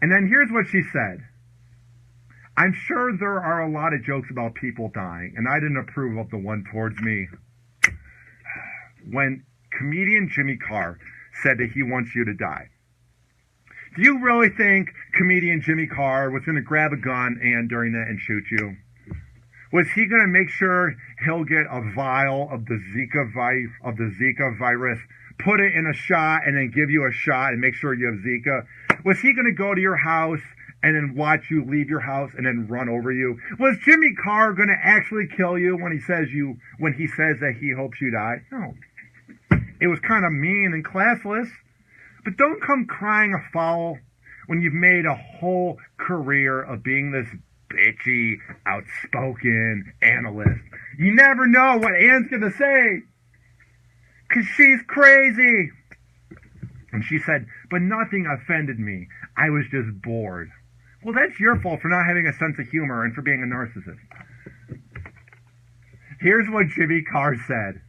And then here's what she said. "I'm sure there are a lot of jokes about people dying, and I didn't approve of the one towards me." When comedian Jimmy Carr said that he wants you to die, do you really think comedian Jimmy Carr was going to grab a gun and during that and shoot you? Was he going to make sure he'll get a vial of the Zika virus, put it in a shot, and then give you a shot and make sure you have Zika? Was he going to go to your house and then watch you leave your house and then run over you? Was Jimmy Carr going to actually kill you when he says that he hopes you die? No. It was kind of mean and classless. But don't come crying a foul when you've made a whole career of being this bitchy, outspoken analyst. You never know what Ann's going to say, because she's crazy. And she said, "But nothing offended me. I was just bored." Well, that's your fault for not having a sense of humor and for being a narcissist. Here's what Jimmy Carr said.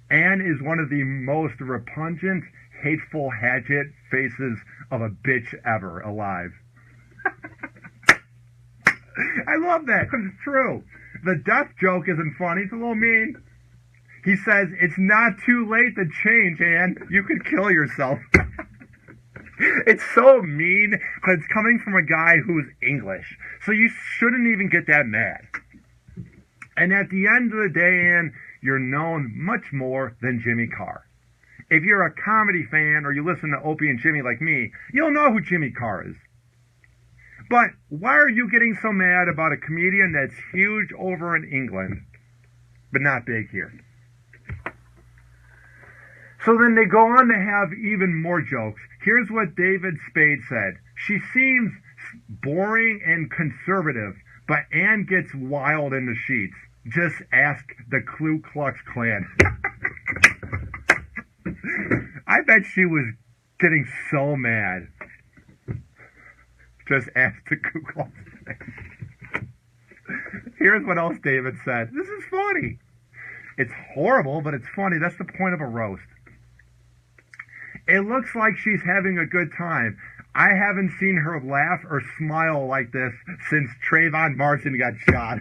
"Ann is one of the most repugnant, hateful hatchet faces of a bitch ever alive." I love that, because it's true. The death joke isn't funny. It's a little mean. He says, "It's not too late to change, Ann. You could kill yourself." It's so mean, because it's coming from a guy who's English. So you shouldn't even get that mad. And at the end of the day, Ann, you're known much more than Jimmy Carr. If you're a comedy fan or you listen to Opie and Jimmy like me, you'll know who Jimmy Carr is. But why are you getting so mad about a comedian that's huge over in England, but not big here? So then they go on to have even more jokes. Here's what David Spade said. She seems boring and conservative, but Ann gets wild in the sheets. Just ask the Ku Klux Klan. I bet she was getting so mad. Just ask the Ku Klux Klan. Here's what else David said. This is funny. It's horrible, but it's funny. That's the point of a roast. It looks like she's having a good time. I haven't seen her laugh or smile like this since Trayvon Martin got shot.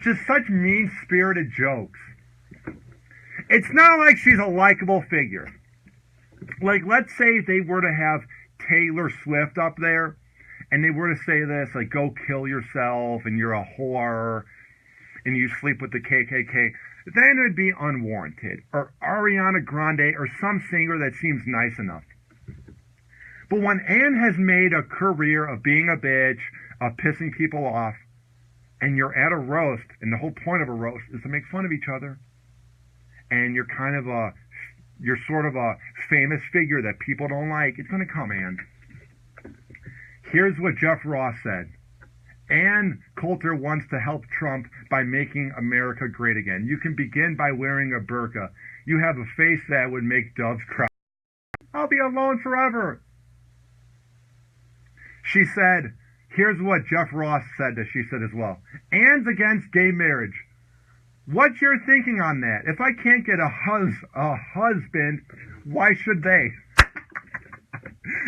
Just such mean-spirited jokes. It's not like she's a likable figure. Like, let's say they were to have Taylor Swift up there, and they were to say this, like, go kill yourself, and you're a whore, and you sleep with the KKK, then it would be unwarranted. Or Ariana Grande, or some singer that seems nice enough. But when Ann has made a career of being a bitch, of pissing people off, and you're at a roast, and the whole point of a roast is to make fun of each other, and you're sort of a famous figure that people don't like, it's going to come, Ann. Here's what Jeff Ross said. Ann Coulter wants to help Trump by making America great again. You can begin by wearing a burqa. You have a face that would make doves cry. I'll be alone forever. She said, here's what Jeff Ross said that she said as well. Ann's against gay marriage. What's your thinking on that? If I can't get a husband, why should they?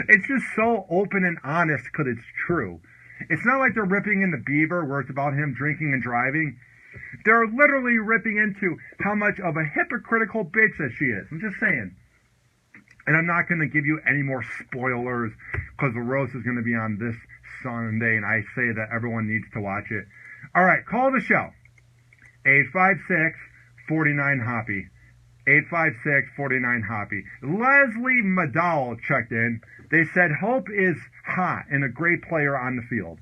It's just so open and honest because it's true. It's not like they're ripping into Bieber where it's about him drinking and driving. They're literally ripping into how much of a hypocritical bitch that she is. I'm just saying. And I'm not going to give you any more spoilers because the roast is going to be on this Sunday, and I say that everyone needs to watch it. All right, call the show. 856-49-HOPPY. 856-49-HOPPY. Leslie McDowell checked in. They said Hope is hot and a great player on the field.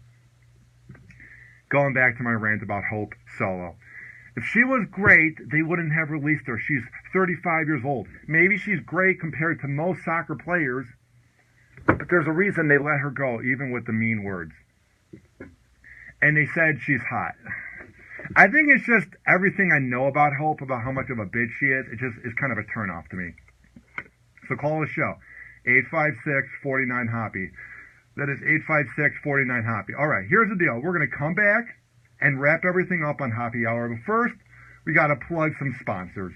Going back to my rant about Hope Solo. If she was great, they wouldn't have released her. She's 35 years old. Maybe she's great compared to most soccer players, but there's a reason they let her go, even with the mean words. And they said she's hot. I think it's just everything I know about Hope, about how much of a bitch she is, it just is kind of a turn-off to me. So call the show. 856-49-HOPPY. That is 856-49-HOPPY. All right, here's the deal. We're going to come back and wrap everything up on Happy Hour. But first, we got to plug some sponsors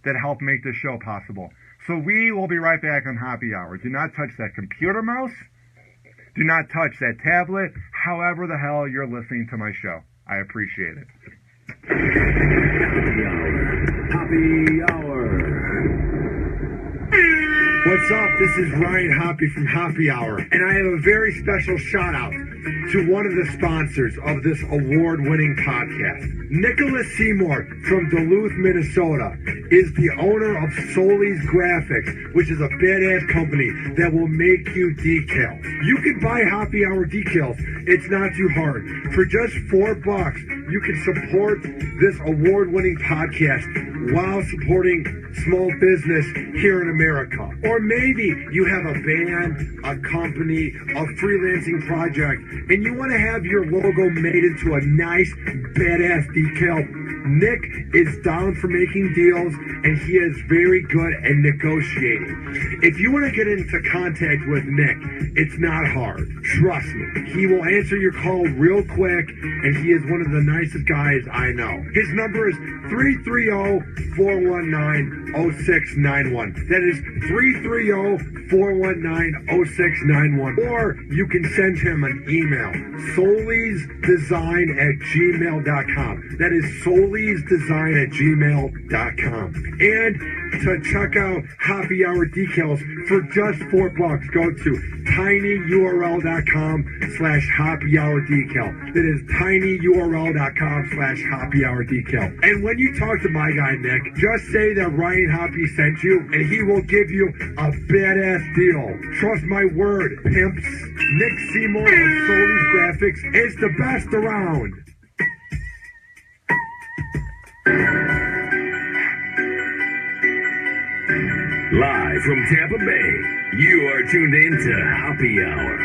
that help make this show possible. So we will be right back on Happy Hour. Do not touch that computer mouse. Do not touch that tablet. However the hell you're listening to my show. I appreciate it. Happy Hour. What's up? This is Ryan Hoppe from Happy Hour, and I have a very special shout out to one of the sponsors of this award-winning podcast. Nicholas Seymour from Duluth, Minnesota is the owner of Solis Graphics, which is a badass company that will make you decals. You can buy Happy Hour decals. It's not too hard. For just $4, you can support this award-winning podcast while supporting small business here in America. Or maybe you have a band, a company, a freelancing project, and you want to have your logo made into a nice, badass decal. Nick is down for making deals, and he is very good at negotiating. If you want to get into contact with Nick, it's not hard. Trust me. He will answer your call real quick, and he is one of the nicest guys I know. His number is 330-419-0691. That is 330-419-0691. Or you can send him an email, solisdesign@gmail.com. That is solisdesign@gmail.com. And to check out Happy Hour decals for just $4, go to tinyurl.com/happyhourdecal. That is tinyurl.com/happyhourdecal. And when you talk to my guy Nick, just say that Ryan Hoppe sent you, and he will give you a badass deal. Trust my word, pimps. Nick Seymour of Solis Graphics is the best around. Live Live from Tampa Bay, you are tuned in to Happy Hour.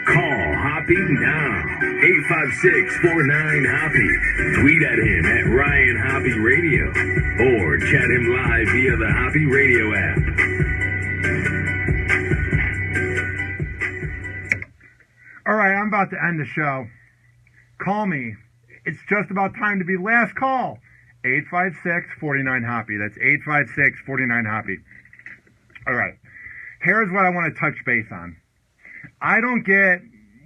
Call Hoppy now, 856-49-HOPPY. Tweet at him at Ryan Hoppy Radio, or chat him live via the Hoppy Radio app. All right, I'm about to end the show. Call me. It's just about time to be last call. 856-49-HOPPY. That's 856-49-HOPPY. All right. Here's what I want to touch base on. I don't get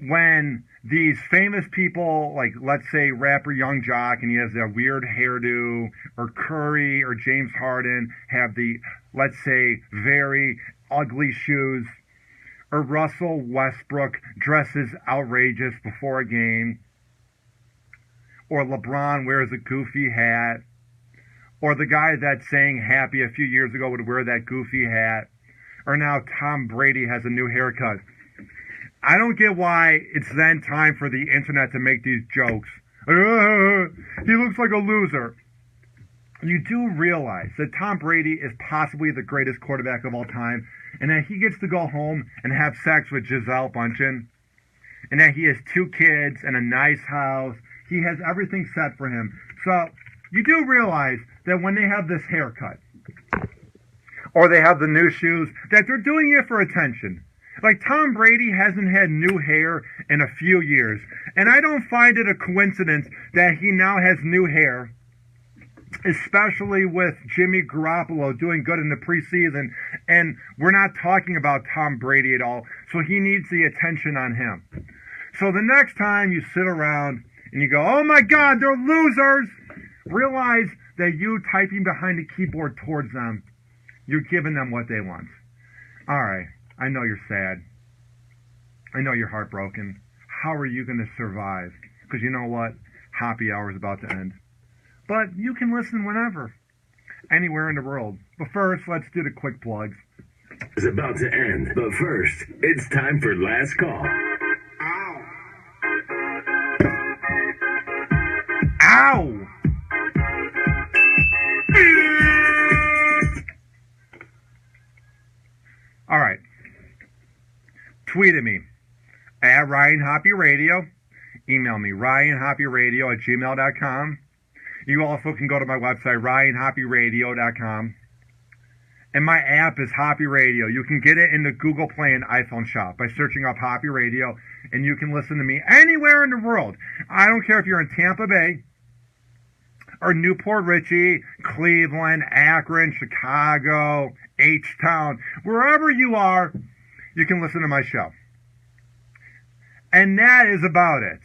when these famous people, like, let's say, rapper Young Jock, and he has that weird hairdo, or Curry or James Harden have the, let's say, very ugly shoes, or Russell Westbrook dresses outrageous before a game, or LeBron wears a goofy hat, or the guy that's saying happy a few years ago would wear that goofy hat, or now Tom Brady has a new haircut. I don't get why it's then time for the internet to make these jokes. He looks like a loser. You do realize that Tom Brady is possibly the greatest quarterback of all time, and that he gets to go home and have sex with Gisele Bündchen, and that he has 2 kids and a nice house. He has everything set for him. So you do realize that when they have this haircut, or they have the new shoes, that they're doing it for attention. Like, Tom Brady hasn't had new hair in a few years, and I don't find it a coincidence that he now has new hair, especially with Jimmy Garoppolo doing good in the preseason, and we're not talking about Tom Brady at all, so he needs the attention on him. So the next time you sit around and you go, oh my God, they're losers, realize that you typing behind the keyboard towards them, you're giving them what they want. All right, I know you're sad. I know you're heartbroken. How are you going to survive? Because you know what? Happy hour is about to end. But you can listen whenever, anywhere in the world. But first, let's do the quick plugs. It's about to end, but first, it's time for last call. Ow! All right. Tweet at me at Ryan Hoppy Radio. Email me, ryanhoppyradio@gmail.com. You also can go to my website, ryanhoppyradio.com. And my app is Hoppy Radio. You can get it in the Google Play and iPhone shop by searching up Hoppy Radio, and you can listen to me anywhere in the world. I don't care if you're in Tampa Bay, or Newport Richie, Cleveland, Akron, Chicago, H-Town. Wherever you are, you can listen to my show. And that is about it.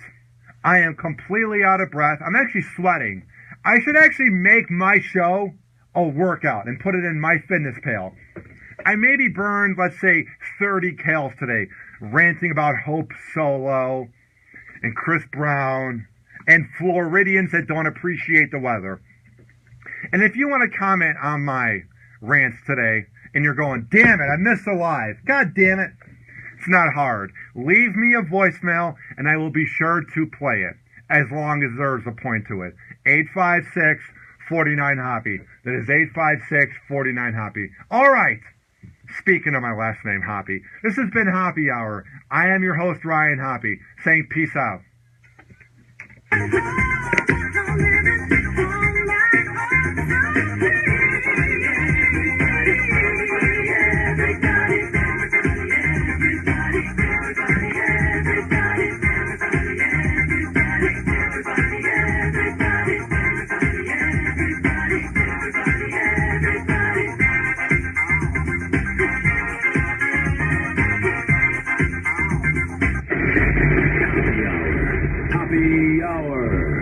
I am completely out of breath. I'm actually sweating. I should actually make my show a workout and put it in MyFitnessPal. I maybe burned, let's say, 30 calories today, ranting about Hope Solo and Chris Brown and Floridians that don't appreciate the weather. And if you want to comment on my rants today, and you're going, damn it, I missed a live. God damn it. It's not hard. Leave me a voicemail, and I will be sure to play it, as long as there's a point to it. 856-49-HOPPY. That is 856-49-HOPPY. All right. Speaking of my last name, Hoppy, this has been Happy Hour. I am your host, Ryan Hoppy, saying peace out. Happy hour.